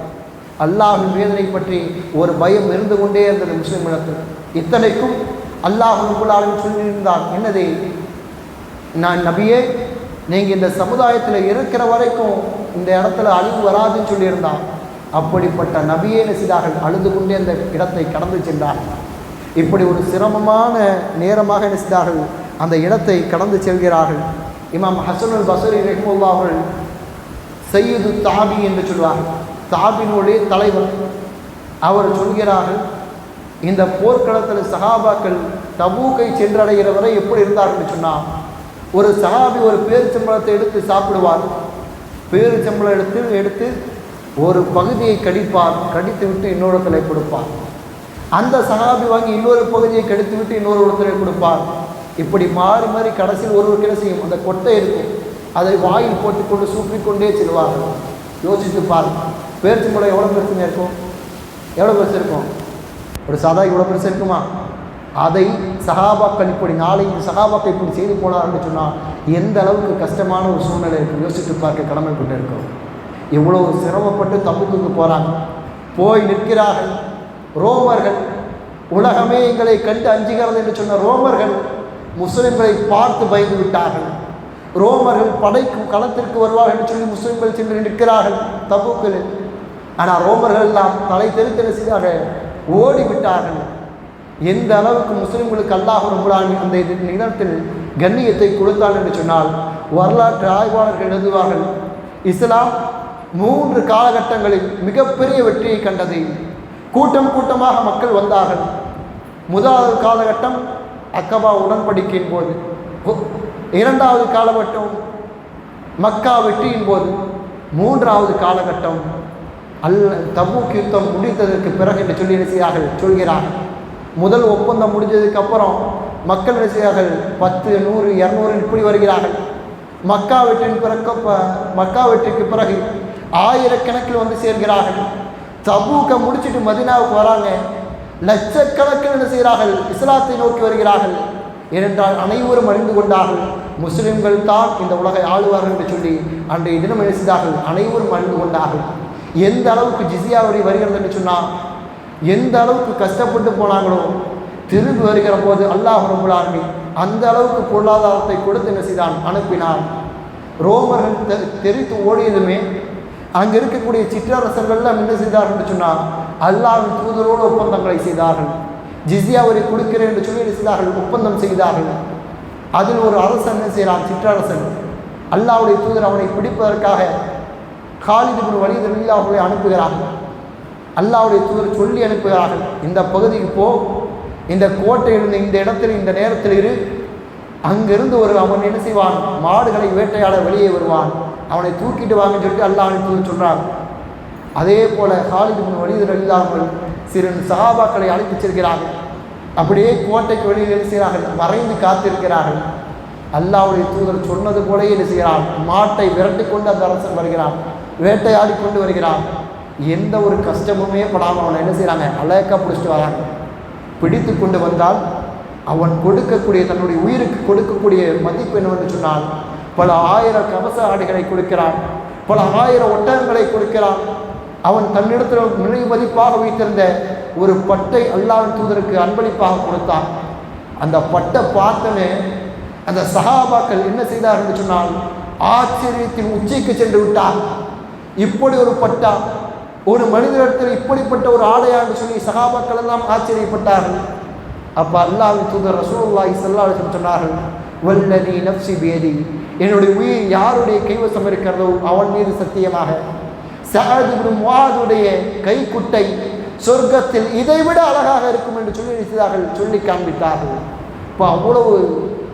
அல்லாஹ்வின் வேதனை பற்றி ஒரு பயம் இருந்து கொண்டே இருந்தது முஸ்லிம் இடத்தில். இத்தனைக்கும் அல்லாஹ் ரப்பல் ஆலமீன் சொல்லியிருந்தார், என்னது, நான் நபியே, நீங்கள் இந்த சமுதாயத்தில் இருக்கிற வரைக்கும் இந்த இடத்துல அழிவு வராதுன்னு சொல்லியிருந்தான். அப்படிப்பட்ட நபியே என்ன செய்தார்கள், அழுது கொண்டே அந்த இடத்தை கடந்து சென்றார்கள். இப்படி ஒரு சிரமமான நேரமாக என்ன செய்தார்கள், அந்த இடத்தை கடந்து செல்கிறார்கள். இமாம் ஹசனுல் பஸ்ரி ரஹ்மத்துல்லாஹி அவர்கள் சையது தாபி என்று சொல்வார்கள், தாபினுடைய தலைவர். அவர் சொல்கிறார்கள், இந்த போர்க்களத்தில் சஹாபாக்கள் தபூக்கை சென்றடைகிற வரை எப்படி இருந்தார்கள் சொன்னால், ஒரு சஹாபி ஒரு பேரிச்சம்பழத்தை எடுத்து சாப்பிடுவார். பேரிச்சம்பழம் எடுத்து ஒரு பகுதியை கடிப்பார், கடித்து விட்டு இன்னொரு இடத்துல கொடுப்பார். அந்த சஹாபி வாங்கி இன்னொரு பகுதியை கடித்து விட்டு இன்னொரு இடத்துல கொடுப்பார். இப்படி மாறி மாறி கடைசியில் ஒருவர் என்ன செய்யும், அந்த கொட்டை இருக்கும், அதை வாயில் போட்டுக்கொண்டு சூப்பிக்கொண்டே செல்வார்கள். யோசித்து பாருங்கள், பேரிச்சம்பழம் எவ்வளோ பெருசுங்க இருக்கும், எவ்வளோ பெருசு இருக்கும், ஒரு சாதா இவ்வளோ பெருசு இருக்குமா? அதை சஹாபாக்கள் இப்படி 4-5 சஹாபாக்கள் இப்படி செய்து போனார்னு சொன்னால் எந்த அளவுக்கு கஷ்டமான ஒரு சூழ்நிலை இருக்குது யோசித்து பார்க்க கடமைப்பட்டு இருக்கோம். இவ்வளோ சிரமப்பட்டு தபூக்குக்கு போகிறாங்க, போய் நிற்கிறார்கள். ரோமர்கள், உலகமே எங்களை கண்டு அஞ்சுகிறது என்று சொன்ன ரோமர்கள் முஸ்லிம்களை பார்த்து பயந்து விட்டார்கள். ரோமர்கள் படைக்கும் களத்திற்கு வருவார்கள் என்று சொல்லி முஸ்லிம்கள் சென்று நிற்கிறார்கள் தபூக்கில். ஆனால் ரோமர்கள் எல்லாம் தலை தெறித்தென செய்தார்கள், ஓடிவிட்டார்கள். எந்த அளவுக்கு முஸ்லிம்களுக்கு அல்லாஹ் ரப்பல் ஆலமீன் அந்த நிலத்தில் கண்ணியத்தை கொடுத்தார் என்று சொன்னால், வரலாற்று ஆய்வாளர்கள் எழுதுவார்கள், இஸ்லாம் 3 காலகட்டங்களில் மிகப்பெரிய வெற்றியை கண்டது. கூட்டம் கூட்டமாக மக்கள் வந்தார்கள். முதலாவது காலகட்டம் அக்கபா உடன்படிக்கையின் போது, 2வது காலகட்டம் மக்கா வெற்றியின் போது, 3வது காலகட்டம் தபூக் யுத்தம் முடித்ததற்கு பிறகு என்று சொல்லி சொல்கிறார்கள். முதல் ஒப்பந்தம் முடிஞ்சதுக்கு அப்புறம் மக்கள் செய்கிறார்கள் 10, 100, 200 இப்படி வருகிறார்கள். மக்கா வெற்றிக்கு பிறகு ஆயிரக்கணக்கில் வந்து சேர்கிறார்கள். தபூக்கை முடிச்சுட்டு மதீனாவுக்கு வராங்க, லட்சக்கணக்கில் என்ன செய்கிறார்கள், இஸ்லாத்தை நோக்கி வருகிறார்கள். ஏனென்றால் அனைவரும் அறிந்து கொண்டார்கள் முஸ்லிம்கள் தான் இந்த உலகை ஆளுவார்கள் என்று சொல்லி அன்றைய தினம் என்ன செய்தார்கள், அனைவரும் அறிந்து கொண்டார்கள். எந்த அளவுக்கு ஜிஸியா வரி வருகிறது என்று சொன்னால், எந்த அளவுக்கு கஷ்டப்பட்டு போனாங்களோ திரும்பி வருகிற போது அல்லாஹ் ரப்பல் ஆலமீன் அந்த அளவுக்கு பொருளாதாரத்தை கொடுத்து என்ன செய்தான், அனுப்பினார். ரோமர்கள் தெரித்து ஓடியதுமே அங்கே இருக்கக்கூடிய சிற்றரசர்கள்லாம் என்ன செய்தார்கள் என்று சொன்னால், அல்லாஹ்வின் தூதரோடு ஒப்பந்தங்களை செய்தார்கள். ஜிஸியா வரி கொடுக்கிறேன் என்று சொல்லி என்ன செய்தார்கள், ஒப்பந்தம் செய்தார்கள். அதில் ஒரு அரசன் என்ன செய்கிறான், சிற்றரசன், அல்லாஹ்வுடைய தூதர் அவனை பிடிப்பதற்காக காலித் இப்னு வலீத் ரலியல்லாஹு அன்ஹு அனுப்புகிறார்கள். அல்லாஹ்வுடைய தூதர் சொல்லி அனுப்புகிறார்கள், இந்த பகுதிக்கு போ, இந்த கோட்டையிலிருந்து இந்த இடத்தில் இந்த நேரத்தில் இரு, அங்கிருந்து அவன் என்ன செய்வான், மாடுகளை வேட்டையாட வெளியே வருவான், அவனை தூக்கிட்டு வாங்கன்னு சொல்லிட்டு அல்லாஹ்வின் தூதர் சொல்கிறார். அதே போல காலித் இப்னு வலீத் ரலியல்லாஹு அன்ஹு சிறு சஹாபாக்களை அழைத்து செல்கிறார்கள். அப்படியே கோட்டைக்கு வெளியில் என்ன செய்கிறார்கள், மறைந்து காத்திருக்கிறார்கள். அல்லாஹ்வுடைய தூதர் சொன்னது போலே என்ன செய்கிறான், மாட்டை விரட்டி கொண்டு அந்த அரசன் வருகிறான், வேட்டையாடி கொண்டு வருகிறான். எந்த ஒரு கஷ்டமுமே படாமல் அவனை என்ன செய்கிறாங்க, அழகாக பிடிச்சிட்டு வராங்க. பிடித்து கொண்டு வந்தால் அவன் கொடுக்கக்கூடிய தன்னுடைய உயிருக்கு கொடுக்கக்கூடிய மதிப்பு என்னவென்று சொன்னால், பல 1000 கவச ஆடைகளை கொடுக்கிறான், பல 1000 ஒட்டகங்களை கொடுக்கிறான். அவன் தன்னிடத்தில் நிலை மதிப்பாக வைத்திருந்த ஒரு பட்டை அல்லாஹ்வின் தூதருக்கு அன்பளிப்பாக கொடுத்தான். அந்த பட்டை பார்த்தனே அந்த சஹாபாக்கள் என்ன செய்தார்கள் என்று சொன்னால், ஆச்சரியத்தின் உச்சிக்கு சென்று விட்டார். இப்படி ஒரு பட்டா ஒரு மனிதரிடத்தில் இப்படிப்பட்ட ஒரு ஆடையா என்று சொல்லி சஹாபாக்கள் எல்லாம் ஆச்சரியப்பட்டார்கள். அப்போ அல்லாஹ்வின் தூதர் ரசூலுல்லாஹி ஸல்லல்லாஹு அலைஹி வஸல்லம் சொன்னார்கள், வல்லதி நஃப்ஸி பியதி, என்னுடைய உயிர் யாருடைய கைவசம் இருக்கிறதோ அவன் மீது சத்தியமாக, சஅத் இப்னு முஆதுடைய கைக்குட்டை சொர்க்கத்தில் இதைவிட அழகாக இருக்கும் என்று சொல்லி காண்பித்தார்கள். இப்போ அவ்வளவு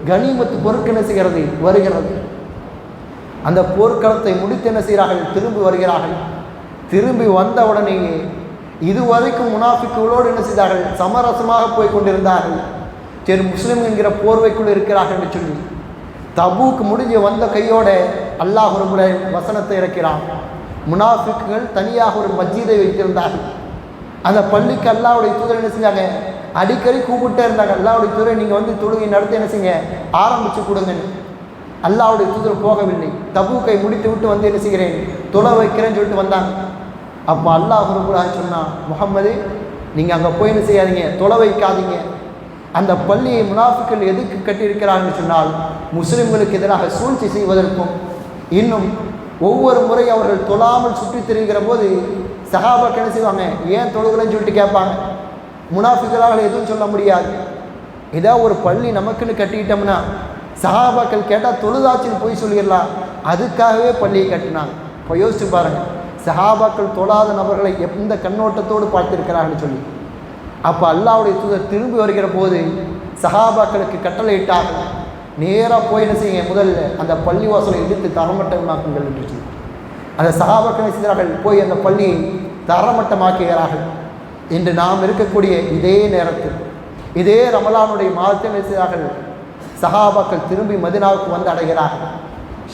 கனிமத்து பொருட்கள் என்ன செய்கிறது, வருகிறது. அந்த போர்க்களத்தை முடித்து என்ன செய்கிறார்கள், திரும்பி வருகிறார்கள். திரும்பி வந்த உடனேயே இதுவரைக்கும் முனாஃபிக்குகளோடு என்ன செய்தார்கள், சமரசமாக போய் கொண்டிருந்தார்கள். சரி, முஸ்லிம் என்கிற போர்வைக்குள் இருக்கிறார்கள் என்று சொல்லி தபூக் முடிஞ்சு வந்த கையோட அல்லாஹ் ரப்பல் ஆலமீன் வசனத்தை இறக்கிறான். முனாஃபிக்குகள் தனியாக ஒரு மஸ்ஜிதை வைத்திருந்தார்கள். அந்த பள்ளிக்கு அல்லாஹ்வுடைய தூதர் என்ன செஞ்சாங்க, அடிக்கடி கூப்பிட்டே இருந்தாங்க, அல்லாஹ்வுடைய தூதர் நீங்கள் வந்து தொழுகை நடத்தி என்ன செய்யுங்க, ஆரம்பித்து கொடுங்கன்னு. அல்லாஹ்வுடைய தூதர் போகவில்லை. தபூக்கை முடித்து விட்டு வந்து என்ன செய்கிறேன், தொலை வைக்கிறேன்னு சொல்லிட்டு வந்தாங்க. அப்போ அல்லாஹ் ரப்பல் ஆலமீன் சொன்னான், முஹம்மது நீங்கள் அங்கே போய் என்ன செய்யாதீங்க, தொலை வைக்காதீங்க. அந்த பள்ளியை முனாஃபிக்குகள் எதுக்கு கட்டியிருக்கிறாங்கன்னு சொன்னால், முஸ்லிம்களுக்கு எதிராக சூழ்ச்சி செய்வதற்கும், இன்னும் ஒவ்வொரு முறை அவர்கள் தொழாமல் சுற்றி திரிகிற போது சஹாபாக்கள் என்ன செய்வாங்க, ஏன் தொழுகலன்னு சொல்லிட்டு கேட்பாங்க. முனாஃபிக்களால் எதுவும் சொல்ல முடியாது. ஏதாவது ஒரு பள்ளி நமக்குன்னு கட்டிக்கிட்டோம்னா சஹாபாக்கள் கேட்டால் தொழுதாச்சின்னு போய் சொல்லிடலாம், அதுக்காகவே பள்ளியை கட்டினாங்க. இப்போ யோசிச்சு பாருங்கள், சஹாபாக்கள் தொழாத நபர்களை எந்த கண்ணோட்டத்தோடு பார்த்திருக்கிறார்கள் சொல்லி. அப்போ அல்லாஹ்வுடைய தூதர் திரும்பி வருகிற போது சஹாபாக்களுக்கு கட்டளையிட்டார்கள், நேராக போய் என்ன செய்யுங்க, முதல்ல அந்த பள்ளிவாசலை இடித்து தரமட்டமாக்குங்கள் என்று சொல்லி. அந்த சஹாபாக்கள் செய்தார்கள், போய் அந்த பள்ளியை தரமட்டமாக்குகிறார்கள். இன்று நாம் இருக்கக்கூடிய இதே நேரத்தில் இதே ரமலானுடைய மாதத்தில் என்ன செய்தார்கள், சஹாபாக்கள் திரும்பி மதீனாவுக்கு வந்து அடைகிறார்கள்.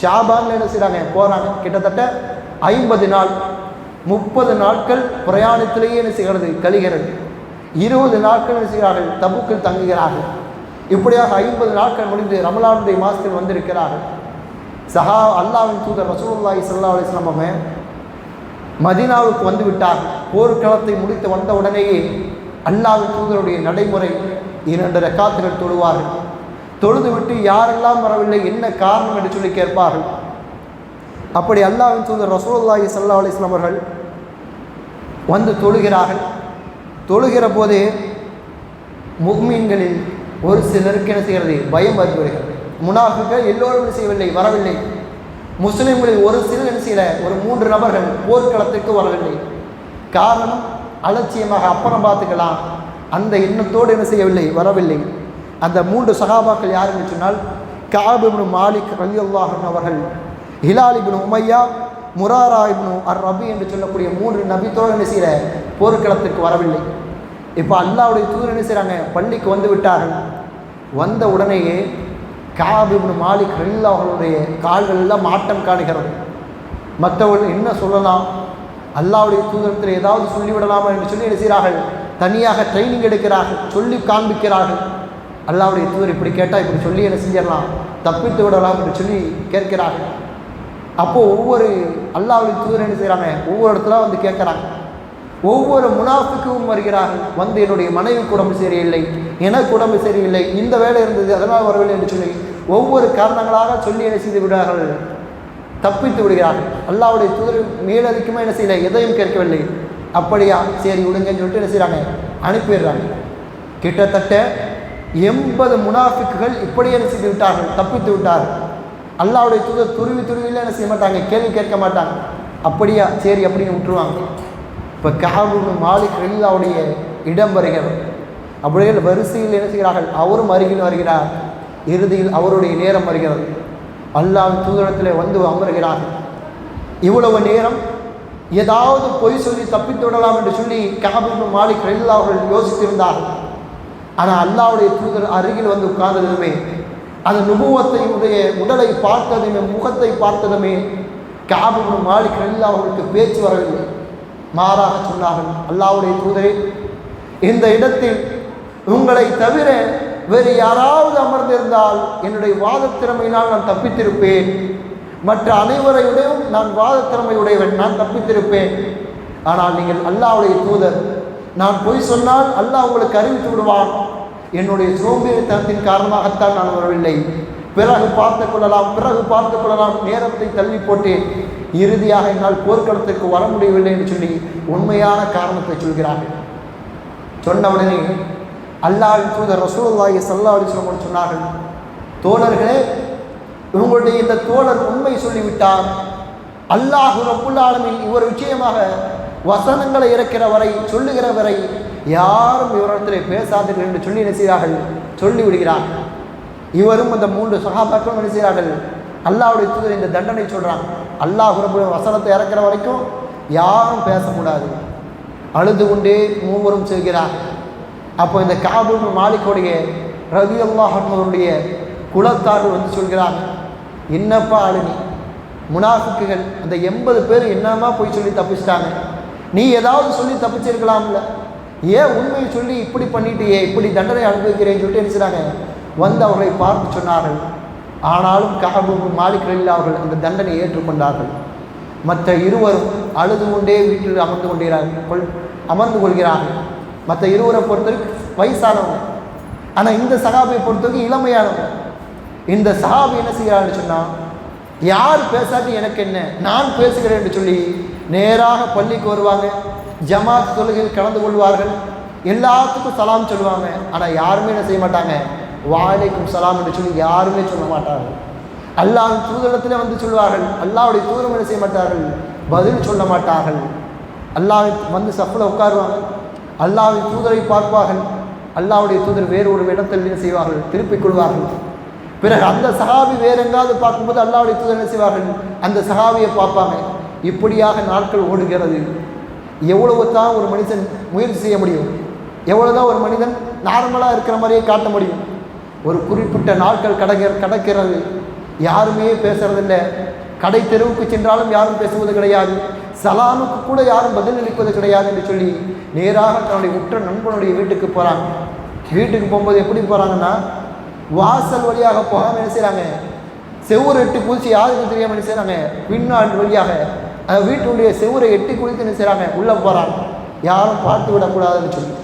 ஷாபான் என்ன செய்கிறாங்க, போகிறாங்க. கிட்டத்தட்ட 50 நாள் 30 நாட்கள் பிரயாணத்திலேயே என்ன செய்கிறது, கழிகிறது. 20 நாட்கள் என்ன செய்கிறார்கள், தபூக்கில் தங்குகிறார்கள். இப்படியாக 50 நாட்கள் முடிந்து ரமலானுடைய மாதத்தில் வந்திருக்கிறார்கள். அல்லாஹ்வின் தூதர் ரசூலுல்லாஹி ஸல்லல்லாஹு அலைஹி வஸல்லம் அவங்க மதீனாவுக்கு வந்து விட்டார்கள். போர்க்களத்தை முடித்து வந்த உடனேயே அல்லாஹ்வின் தூதருடைய நடைமுறை 2 ரக்காத்துகள் தொழுவார்கள். தொழுது விட்டு யாரெல்லாம் வரவில்லை, என்ன காரணம் என்று சொல்லி கேட்பார்கள். அப்படி அல்லாஹ்வின் தூதர் ரசூலுல்லாஹி ஸல்லல்லாஹு அலைஹி வஸல்லம் அவர்கள் வந்து தொழுகிறார்கள். தொழுகிற போதே முஃமின்களில் ஒரு சிலருக்கு என்ன செய்கிறது, பயம் வந்து வருகிறது. முனாஃபிக்கள் எல்லோரும் செய்யவில்லை, வரவில்லை. முஸ்லிம்களில் ஒரு சிலர் என்ன செய்யல, ஒரு 3 நபர்கள் போர்க்களத்திற்கு வரவில்லை. காரணம் அலட்சியமாக அப்புறம் பார்த்துக்கலாம் அந்த எண்ணத்தோடு என்ன செய்யவில்லை, வரவில்லை. அந்த 3 சஹாபாக்கள் யார் என்று சொன்னால், கஅப் இப்னு மாலிக் ரலியல்லாஹு அன்ஹு அவர்கள், ஹிலால் இப்னு உமையா, முராரா இப்னு அர்-ரபி என்று சொல்லக்கூடிய 3 நபித்தோடு என்ன செய்யல, போர்க்களத்திற்கு வரவில்லை. இப்போ அல்லாஹ்வுடைய தூதர் என்ன செய்கிறாங்க, பள்ளிக்கு வந்து விட்டார்கள். வந்த உடனேயே கஅப் இப்னு மாலிக் ரலியல்லாஹு அவர்களுடைய கால்கள் எல்லாம் மாட்டம் காணுகிறது. மற்றவர்கள் என்ன சொல்லலாம், அல்லாஹ்வுடைய தூதரத்தில் ஏதாவது சொல்லிவிடலாமா என்று சொல்லி என்ன செய்கிறார்கள், தனியாக ட்ரைனிங் எடுக்கிறார்கள், சொல்லி காண்பிக்கிறார்கள். அல்லாஹ்வுடைய தூதர் இப்படி கேட்டால் இப்படி சொல்லி என்ன செஞ்சிடலாம், தப்பித்து விடலாம் என்று சொல்லி கேட்கிறார்கள். அப்போது ஒவ்வொரு அல்லாஹ்வுடைய தூதர் என்ன செய்கிறாங்க, ஒவ்வொரு இடத்துல வந்து கேட்குறாங்க. ஒவ்வொரு முனாஃபிக்கும் வருகிறார்கள், வந்து என்னுடைய மனைவிக்கு உடம்பு சரியில்லை, எனக்கு உடம்பு சரியில்லை, இந்த வேலை இருந்தது அதனால் வரவில்லை என்று சொல்லி ஒவ்வொரு காரணங்களாக சொல்லி என்ன செய்து விடுகிறார்கள், தப்பித்து விடுகிறார்கள். அல்லாஹ்வுடைய தூதர் மேலதிகமாக என்ன செய்யலை, எதையும் கேட்கவில்லை. அப்படியா, சரி விடுங்கன்னு சொல்லிட்டு என்ன செய்கிறாங்க, அனுப்பிடுறாங்க. கிட்டத்தட்ட 80 முனாஃபிக்குகள் இப்படியே என்ன செய்து விட்டார்கள், தப்பித்து விட்டார்கள். அல்லாஹ்வுடைய தூதர் துருவியில் என்ன செய்ய மாட்டாங்க, கேள்வி கேட்க மாட்டாங்க. அப்படியா, சரி அப்படின்னு விட்டுருவாங்க. இப்போ கஅப் இப்னு மாலிக் ரலியல்லாஹுடைய இடம் வருகிறது. அப்படியே வரிசையில் என்ன செய்கிறார்கள், அவரும் அருகில் வருகிறார். இறுதியில் அவருடைய நேரம் வருகிறது. அல்லாஹ்வின் தூதரத்தில் வந்து அமர்கிறார்கள். இவ்வளவு நேரம் ஏதாவது பொய் சொல்லி தப்பித்து விடலாம் என்று சொல்லி கஅப் இப்னு மாலிக் ரலியல்லாஹு அவர்கள் யோசித்திருந்தார்கள். ஆனால் அல்லாஹ்வுடைய தூதர் அருகில் வந்து உட்கார்ந்ததுமே, அந்த நுபுவத்தையுடைய உடலை பார்த்ததுமே, முகத்தை பார்த்ததுமே கஅப் இப்னு மாலிக் ரலியல்லாஹு அவர்களுக்கு பேச்சு வரவில்லை. மாறாக சொன்னார்கள், அல்லாஹ்வுடைய தூதரே, இந்த இடத்தில் உங்களை தவிர வேறு யாராவது அமர்ந்திருந்தால் என்னுடைய வாதத்திறமையினால் நான் தப்பித்திருப்பேன். மற்ற அனைவரையுடையும் நான் வாதத்திறமையுடையவன், நான் தப்பித்திருப்பேன். ஆனால் நீங்கள் அல்லாஹ்வுடைய தூதர், நான் பொய் சொன்னால் அல்லாஹ் உங்களுக்கு அறிவித்து விடுவான். என்னுடைய சோம்பேறித்தனத்தின் காரணமாகத்தான் நான் வரவில்லை. பிறகு பார்த்து கொள்ளலாம் நேரத்தை தள்ளி போட்டேன். இறுதியாக என்னால் போர்க்களத்திற்கு வர முடியவில்லை என்று சொல்லி உண்மையான காரணத்தை சொல்கிறார்கள். சொன்ன உடனே அல்லாஹ்வின் தூதர் ரசூலுல்லாஹி ஸல்லல்லாஹு அலைஹி வஸல்லம் சொன்னார்கள், தோழர்களே, உங்களுடைய இந்த தோழர் உண்மை சொல்லிவிட்டார். அல்லாஹ் ரப்புல் ஆலமீன் இவர் விஷயமாக வசனங்களை இறக்கிற வரை, சொல்லுகிற வரை யாரும் இவரிடத்தில் பேசாதீர்கள் என்று சொல்லி என்ன செய்கிறார்கள், சொல்லிவிடுகிறார்கள். இவரும் அந்த 3 சஹாபாக்களும் என்ன செய்கிறார்கள், அல்லாஹ்வுடைய தூதர் இந்த தண்டனை சொல்கிறாங்க. அல்லாஹ் ரப்புல் வசனத்தை இறக்கிற வரைக்கும் யாரும் பேசக்கூடாது. அழுது கொண்டே மூவரும் செல்கிறார். அப்போ இந்த கஅப் இப்னு மாலிக்குடைய ரலியல்லாஹு அன்ஹுடைய குலத்தார்கள் வந்து சொல்கிறாங்க, என்னப்பா அழுனி, முனாஃபிக்குகள் அந்த 80 பேர் என்னமா போய் சொல்லி தப்பிச்சிட்டாங்க, நீ ஏதாவது சொல்லி தப்பிச்சிருக்கலாம்ல, ஏன் உண்மையை சொல்லி இப்படி பண்ணிட்டியே, இப்படி தண்டனை அனுபவிக்கிறேன்னு சொல்லிட்டு என்ன செய்கிறாங்க, வந்து அவர்களை பார்த்து சொன்னார்கள். ஆனாலும் கஅப் இப்னு மாலிக் ரலியல்லாஹு அவர்கள் அந்த தண்டனையை ஏற்றுக்கொண்டார்கள். மற்ற இருவரும் அழுது கொண்டே வீட்டில் அமர்ந்து கொள்கிறார்கள். மற்ற இருவரை பொறுத்தவரைக்கும் வயசானவங்க, ஆனால் இந்த சஹாபியை பொறுத்தவரைக்கும் இளமையானவங்க. இந்த சஹாபி என்ன செய்கிறான்னு சொன்னால், யார் பேசாட்டி எனக்கு என்ன, நான் பேசுகிறேன் என்று சொல்லி நேராக பள்ளிக்கு வருவாங்க. ஜமாத் தொழுகையில் கலந்து கொள்வார்கள். எல்லாத்துக்கும் சலாம் சொல்லுவாங்க. ஆனால் யாருமே என்ன செய்ய மாட்டாங்க, வலைக்கும் சலாம் என்று சொல்லி யாருமே சொல்ல மாட்டார்கள். அல்லாஹ்வின் தூதரிடத்தில் வந்து சொல்வார்கள், அல்லாஹ்வுடைய தூதரும் என்ன செய்ய மாட்டார்கள், பதில் சொல்ல மாட்டார்கள். அல்லாஹ் வந்து சஃபில் உட்காருவாங்க. அல்லாஹ்வின் தூதரை பார்ப்பார்கள். அல்லாஹ்வுடைய தூதர் வேறு ஒரு இடத்தில் என்ன செய்வார்கள், திருப்பிக் கொள்வார்கள். பிறகு அந்த சஹாபி வேறு எங்காவது பார்க்கும்போது அல்லாஹ்வுடைய தூதர் என்ன செய்வார்கள், அந்த சஹாபியை பார்ப்பாங்க. இப்படியாக நாட்கள் ஓடுகிறது. எவ்வளவு தான் ஒரு மனிதன் முயற்சி செய்ய முடியும், எவ்வளோதான் ஒரு மனிதன் நார்மலாக இருக்கிற மாதிரியே காட்ட முடியும். ஒரு குறிப்பிட்ட நாட்கள் கடக்கிறது. யாருமே பேசுறதில்லை. கடை தெருவுக்கு சென்றாலும் யாரும் பேசுவது கிடையாது. சலாமுக்கு கூட யாரும் பதில் அளிப்பது கிடையாது என்று சொல்லி நேராக தன்னுடைய உற்ற நண்பனுடைய வீட்டுக்கு போகிறாங்க. வீட்டுக்கு போகும்போது எப்படி போகிறாங்கன்னா, வாசல் வழியாக போகாமல் என்ன செய்கிறாங்க, செவ்வறு எட்டி குதிச்சு யாருக்கும் தெரியாமல் என்ன செய்கிறாங்க, பின்னாள் வழியாக வீட்டுடைய செவ்வரை எட்டி குதித்து என்ன செய்கிறாங்க, உள்ளே போகிறாங்க. யாரும் பார்த்து விடக்கூடாதுன்னு சொல்லி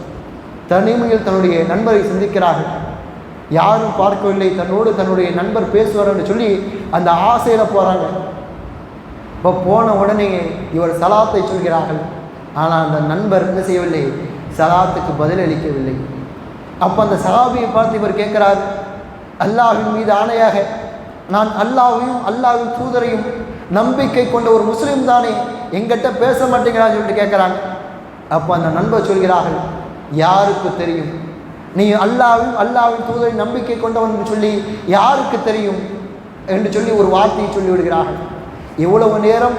தனிமையில் தன்னுடைய நண்பரை சந்திக்கிறார்கள். யாரும் பார்க்கவில்லை, தன்னோடு தன்னுடைய நண்பர் பேசுவார் என்று சொல்லி அந்த ஆசையில் போகிறாங்க. இப்போ போன உடனே இவர் சலாத்தை சொல்கிறார்கள். ஆனால் அந்த நண்பர் என்ன செய்யவில்லை, சலாத்துக்கு பதில் அளிக்கவில்லை. அப்போ அந்த சஹாபியை பார்த்து இவர் கேட்குறார், அல்லாஹ்வின் மீது ஆணையாக நான் அல்லாஹ்வையும் அல்லாஹ்வின் தூதரையும் நம்பிக்கை கொண்ட ஒரு முஸ்லீம் தானே, எங்கிட்ட பேச மாட்டேங்கிறான்னு சொல்லிட்டு கேட்குறாங்க. அப்போ அந்த நண்பர் சொல்கிறார்கள், யாருக்கு தெரியும், நீ அல்லாஹ்வையும் அல்லாஹ்வின் தூதரை நம்பிக்கை கொண்டவன் என்று சொல்லி யாருக்கு தெரியும் என்று சொல்லி ஒரு வார்த்தையை சொல்லிவிடுகிறார்கள். இவ்வளவு நேரம்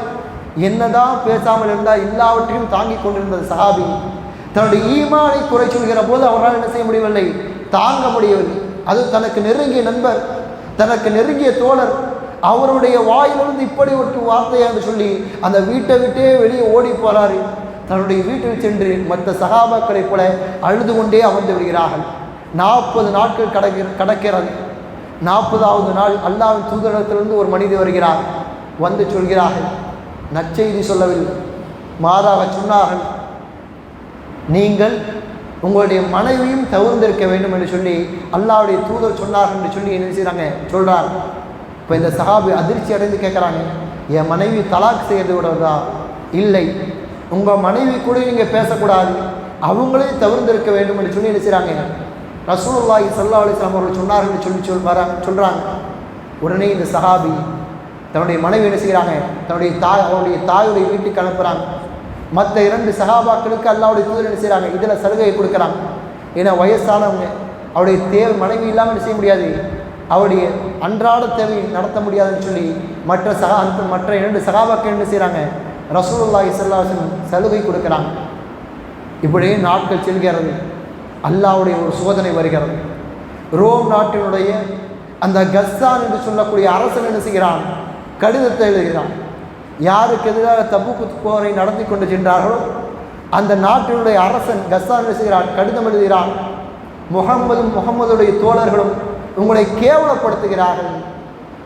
என்னதான் பேசாமல் இருந்தால் எல்லாவற்றையும் தாங்கி கொண்டிருந்த சஹாபி தன்னுடைய ஈமானை குறை சொல்கிற போது அவரால் என்ன செய்ய முடியவில்லை, தாங்க முடியவில்லை. அது தனக்கு நெருங்கிய நண்பர், தனக்கு நெருங்கிய தோழர், அவருடைய வாயிலிருந்து இப்படி ஒரு வார்த்தையை என்று சொல்லி அந்த வீட்டை விட்டே வெளியே ஓடி போகிறாரு. தன்னுடைய வீட்டில் சென்று மற்ற சகாபாக்களைப் போல அழுது கொண்டே அமர்ந்து விடுகிறார்கள். 40 நாட்கள் கடக்கிறது. 40வது நாள் அல்லாஹ்வின் தூதரிடத்திலிருந்து ஒரு மனிதர் வருகிறார். வந்து சொல்கிறார்கள், நற்செய்தி சொல்லவில்லை, மாறாக சொன்னார்கள், நீங்கள் உங்களுடைய மனைவியும் தவிர்ந்திருக்க வேண்டும் என்று சொல்லி அல்லாஹ்வுடைய தூதர் சொன்னார்கள் என்று சொல்லி என்ன செய்கிறாங்க சொல்கிறார். இப்போ இந்த சஹாபி அதிர்ச்சி அடைந்து கேட்குறாங்க, என் மனைவி தலாக் செய்யறது விடவதா? இல்லை, உங்கள் மனைவி கூட நீங்கள் பேசக்கூடாது, அவங்களே தவிர்ந்திருக்க வேண்டும் என்று சொல்லி என்ன செய்கிறாங்க ரசூலுல்லாஹி ஸல்லல்லாஹு அலைஹி வஸல்லம் அவர்கள் சொன்னார்கள் சொல்லி சொல்கிறாங்க. உடனே இந்த சஹாபி தன்னுடைய மனைவி என்ன செய்கிறாங்க, அவருடைய தாயுடைய வீட்டுக்கு அனுப்புகிறாங்க. மற்ற 2 சஹாபாக்களுக்கு அல்லாஹ்வுடைய தூதர் என்ன செய்கிறாங்க, இதில் சலுகையை கொடுக்குறாங்க. ஏன்னா வயசானவங்க, அவருடைய தேவை மனைவி இல்லாமல் என்ன செய்ய முடியாது, அவருடைய அன்றாட தேவை நடத்த முடியாதுன்னு சொல்லி மற்ற 2 சஹாபாக்கள் என்ன செய்கிறாங்க, ரசூலுல்லாஹி ஸல்லல்லாஹு அலைஹி வஸல்லம் சலுகை கொடுக்குறாங்க. இப்படியே நாட்கள் செல்கிறது. அல்லாஹ்வுடைய ஒரு சோதனை வருகிறது. ரோம் நாட்டினுடைய அந்த கஸ்ஸான் என்று சொல்லக்கூடிய அரசன் என்ன செய்கிறான், கடிதத்தை எழுதுகிறான். யாருக்கு எதிராக தபூக்கு போரை நடத்தி கொண்டு சென்றார்களோ அந்த நாட்டினுடைய அரசன் கஸ்ஸான் என்ன செய்கிறான், கடிதம் எழுதுகிறான். முகம்மதுடைய தோழர்களும் உங்களை கேவலப்படுத்துகிறார்கள்,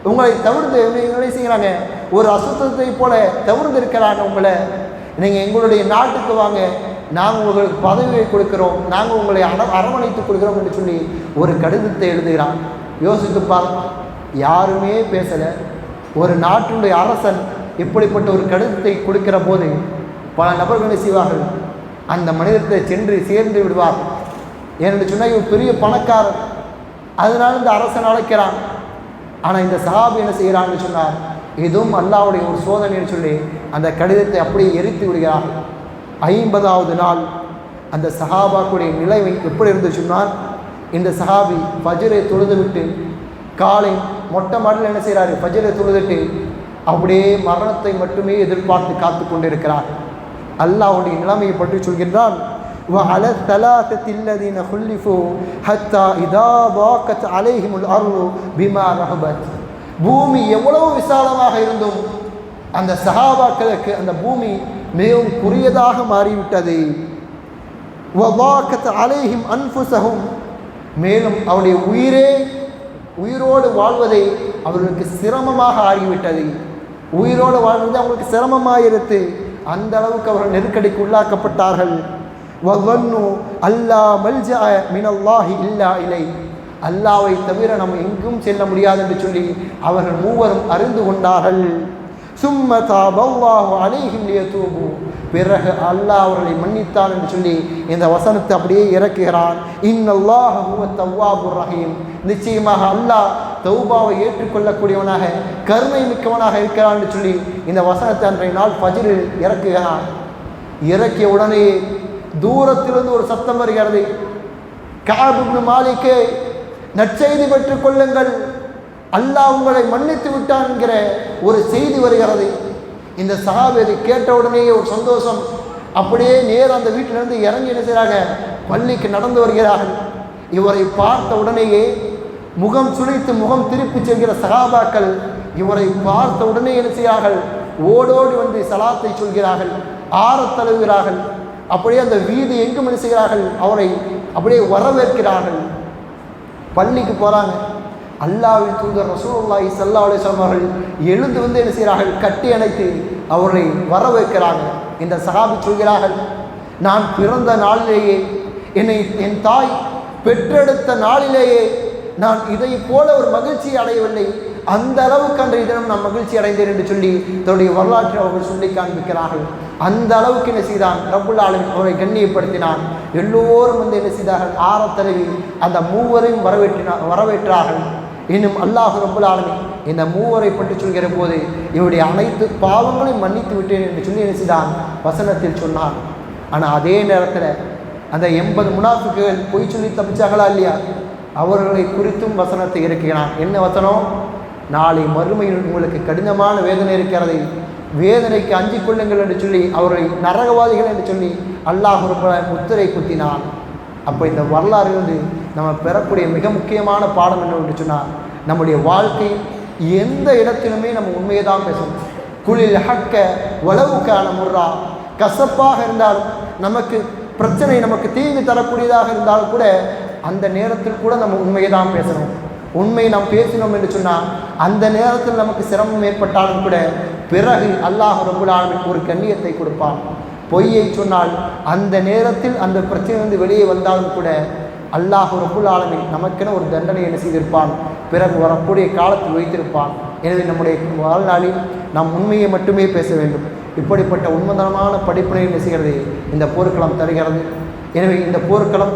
உங்களை தவிர்த்து என்ன செய்கிறாங்க, ஒரு அசுத்தத்தை போல தவிர்த்து இருக்கிறாங்க. உங்களை நீங்கள் எங்களுடைய நாட்டுக்கு வாங்க, நாங்கள் உங்களுக்கு பதவியை கொடுக்கிறோம், நாங்கள் உங்களை அரவணைத்து கொடுக்கிறோம் என்று சொல்லி ஒரு கடிதத்தை எழுதுகிறான். யோசித்துப்பார், யாருமே பேசலை. ஒரு நாட்டினுடைய அரசன் இப்படிப்பட்ட ஒரு கடிதத்தை கொடுக்கிற போது பல நபர்கள் செய்வார்கள், அந்த மனிதத்தை சென்று சேர்ந்து விடுவார். ஏனென்று சொன்னால் இவர் பெரிய பணக்காரர், அதனால் இந்த அரசன் அழைக்கிறான். ஆனால் இந்த சஹாபி என்ன செய்கிறான்னு சொன்னார், இதுவும் அல்லாஹ்வுடைய ஒரு சோதனைன்னு சொல்லி அந்த கடிதத்தை அப்படியே எரித்து விடுகிறார். 50வது நாள் அந்த சஹாபாக்குடைய நிலைமை எப்படி இருந்து சொன்னால், இந்த சஹாபி ஃபஜ்ரை தொழுது விட்டு காலை மொட்டை மாடில் என்ன செய்கிறாரு, ஃபஜ்ரை தொழுதுட்டு அப்படியே மரணத்தை மட்டுமே எதிர்பார்த்து காத்து கொண்டிருக்கிறார். அல்லாஹ்வுடைய நிலைமையை பற்றி சொல்கின்றான், وعلى الثلاثة الذين خلفوا حتى إذا ضاقت عليهم الأرض بما رحبت. பூமி எவ்வளவு விசாலமாக இருந்தும் அந்த சஹாபாக்களுக்கு அந்த பூமி மிகவும் குறுகியதாக மாறிவிட்டது. وضاقت عليهم أنفسهم, மேலும் அவருடைய உயிரோடு வாழ்வதை அவர்களுக்கு சிரமமாக ஆகிவிட்டது. உயிரோடு வாழ்வது அவங்களுக்கு சிரமமாயிருக்கு. அந்த அளவுக்கு அவர்கள் நெருக்கடிக்கு உள்ளாக்கப்பட்டார்கள். وظنوا ألا ملجأ من الله إلا إليه, அல்லாஹ்வை தவிர நம்ம எங்கும் செல்ல முடியாது என்று சொல்லி அவர்கள் மூவரும் அறிந்து கொண்டார்கள். ثم تاب الله عليهم ليتوبوا, பிறகு அல்லாஹ் அவர்களை மன்னித்தான் என்று சொல்லி இந்த வசனத்தை அப்படியே இறக்குகிறான். இன்னல்லாஹ ஹுவ தவ்வாபுர் ரஹீம், நிச்சயமாக அல்லாஹ் தௌபாவை ஏற்றுக்கொள்ளக்கூடியவனாக கருணை மிக்கவனாக இருக்கிறான் என்று சொல்லி இந்த வசனத்தை அன்றைய நாள் ஃபஜ்ரில் இறக்குகிறான். இறக்கிய உடனே தூரத்திலிருந்து ஒரு சத்தம் வருகிறது, கஅப் இப்னு மாலிக்கே நற்செய்தி பெற்றுக் கொள்ளுங்கள், அல்லாஹ் உங்களை மன்னித்து விட்டான் என்கிற ஒரு செய்தி வருகிறது. இந்த சஹாபி அதை கேட்ட உடனேயே ஒரு சந்தோஷம், அப்படியே நேர் அந்த வீட்டிலிருந்து இறங்கி என்ன செய்கிறாங்க, பள்ளிக்கு நடந்து வருகிறார்கள். இவரை பார்த்த உடனேயே முகம் சுழித்து முகம் திருப்பி செல்கிற சஹாபாக்கள் இவரை பார்த்த உடனே என்ன செய்கிறார்கள், ஓடோடி வந்து சலாத்தை சொல்கிறார்கள், ஆறத் தழுவுகிறார்கள். அப்படியே அந்த வீதி எங்கும் என்ன செய்கிறார்கள், அவரை அப்படியே வரவேற்கிறார்கள். பள்ளிக்கு போகிறாங்க. அல்லாஹ்வின் தூதர் ரசூலுல்லாஹி ஸல்லல்லாஹு அலைஹி வஸல்லம் அவர்கள் எழுந்து வந்து என்ன செய்கிறார்கள், கட்டி அணைத்து அவரை வரவேற்கிறாங்க. இந்த சஹாபி சொல்கிறார்கள், நான் பிறந்த நாளிலேயே, என்னை என் தாய் பெற்றெடுத்த நாளிலேயே நான் இதை போல ஒரு மகிழ்ச்சி அடையவில்லை, அந்த அளவுக்கு அன்றைய தினம் நான் மகிழ்ச்சி அடைந்தேன் என்று சொல்லி தன்னுடைய வரலாற்றை அவர்கள் சொல்லி காண்பிக்கிறார்கள். அந்த அளவுக்கு என்ன செய்தான் ரப்புல் ஆலமீன் அவரை கண்ணியப்படுத்தினான். எல்லோரும் வந்து என்ன செய்தார்கள், ஆரத்தழுவி அந்த மூவரையும் வரவேற்றார்கள். இன்னும் அல்லாஹ் ரப்புல் ஆலமீன் இந்த மூவரை பற்றி சொல்கிற போது இவருடைய அனைத்து பாவங்களையும் மன்னித்து விட்டேன் என்று சொல்லி என்ன செய்தான் வசனத்தில் சொன்னான். ஆனால் அதே நேரத்தில் அந்த 80 முனாஃபிக்குகள் பொய் சொல்லி தப்பிச்சாங்களா இல்லையா, அவர்களை குறித்தும் வசனத்தை இருக்கிறான். என்ன வசனம்? நாளை மறுமையில் உங்களுக்கு கடினமான வேதனை இருக்கிறது, வேதனைக்கு அஞ்சிக் கொள்ளுங்கள் என்று சொல்லி அவர்களை நரகவாதிகள் என்று சொல்லி அல்லாஹ் முத்திரை குத்தினான். அப்போ இந்த வரலாறு நம்ம பெறக்கூடிய மிக முக்கியமான பாடம் என்னவென்று சொன்னால், நம்முடைய வாழ்க்கை எந்த இடத்திலுமே நம்ம உண்மையை தான் பேசணும். குளில் ஹக்க வளவுக்கான முர்ரா, கசப்பாக இருந்தாலும் நமக்கு பிரச்சனை, நமக்கு தீங்கு தரக்கூடியதாக இருந்தாலும் கூட அந்த நேரத்தில் கூட நம்ம உண்மையை தான் பேசணும். உண்மையை நாம் பேசினோம் என்று சொன்னால் அந்த நேரத்தில் நமக்கு சிரமம் ஏற்பட்டாலும் கூட பிறகு அல்லாஹ் ரப்புல் ஆலமீன் ஒரு கண்ணியத்தை கொடுப்பான். பொய்யை சொன்னால் அந்த நேரத்தில் அந்த பிரச்சனை வெளியே வந்தாலும் கூட அல்லாஹ் ரப்புல் ஆலமீன் நமக்கென ஒரு தண்டனை என்ன செய்திருப்பான், பிறகு வரக்கூடிய காலத்தில் வைத்திருப்பான். எனவே நம்முடைய வாழ்நாளில் நாம் உண்மையை மட்டுமே பேச வேண்டும். இப்படிப்பட்ட உண்மைதனமான படிப்பினை என்ன செய்கிறது இந்த போர்க்களம் தருகிறது. எனவே இந்த போர்க்களம்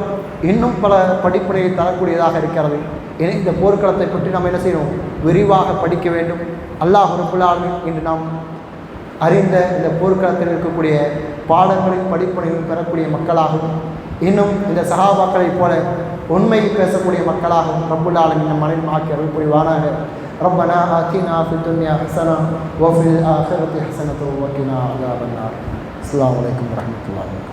இன்னும் பல படிப்பினையை தரக்கூடியதாக இருக்கிறது. எனவே இந்த போர்க்களத்தை பற்றி நாம் என்ன செய்யணும், விரிவாக படிக்க வேண்டும். அல்லாஹ் ரப்புல் ஆலமீன் இன்று நாம் அறிந்த இந்த போர்க்களத்தில் இருக்கக்கூடிய பாடங்களையும் படிப்பினையும் பெறக்கூடிய மக்களாகவும், இன்னும் இந்த சஹாபாக்களைப் போல உண்மையை பேசக்கூடிய மக்களாகவும் ரப்புல் ஆலமீன் நம் அனைவரும் ஆக்கி அருள் புரிவானாக. ربنا آتنا في الدنيا حسنة وفي الآخرة حسنة وقنا عذاب النار. السلام عليكم ورحمة الله وبركاته.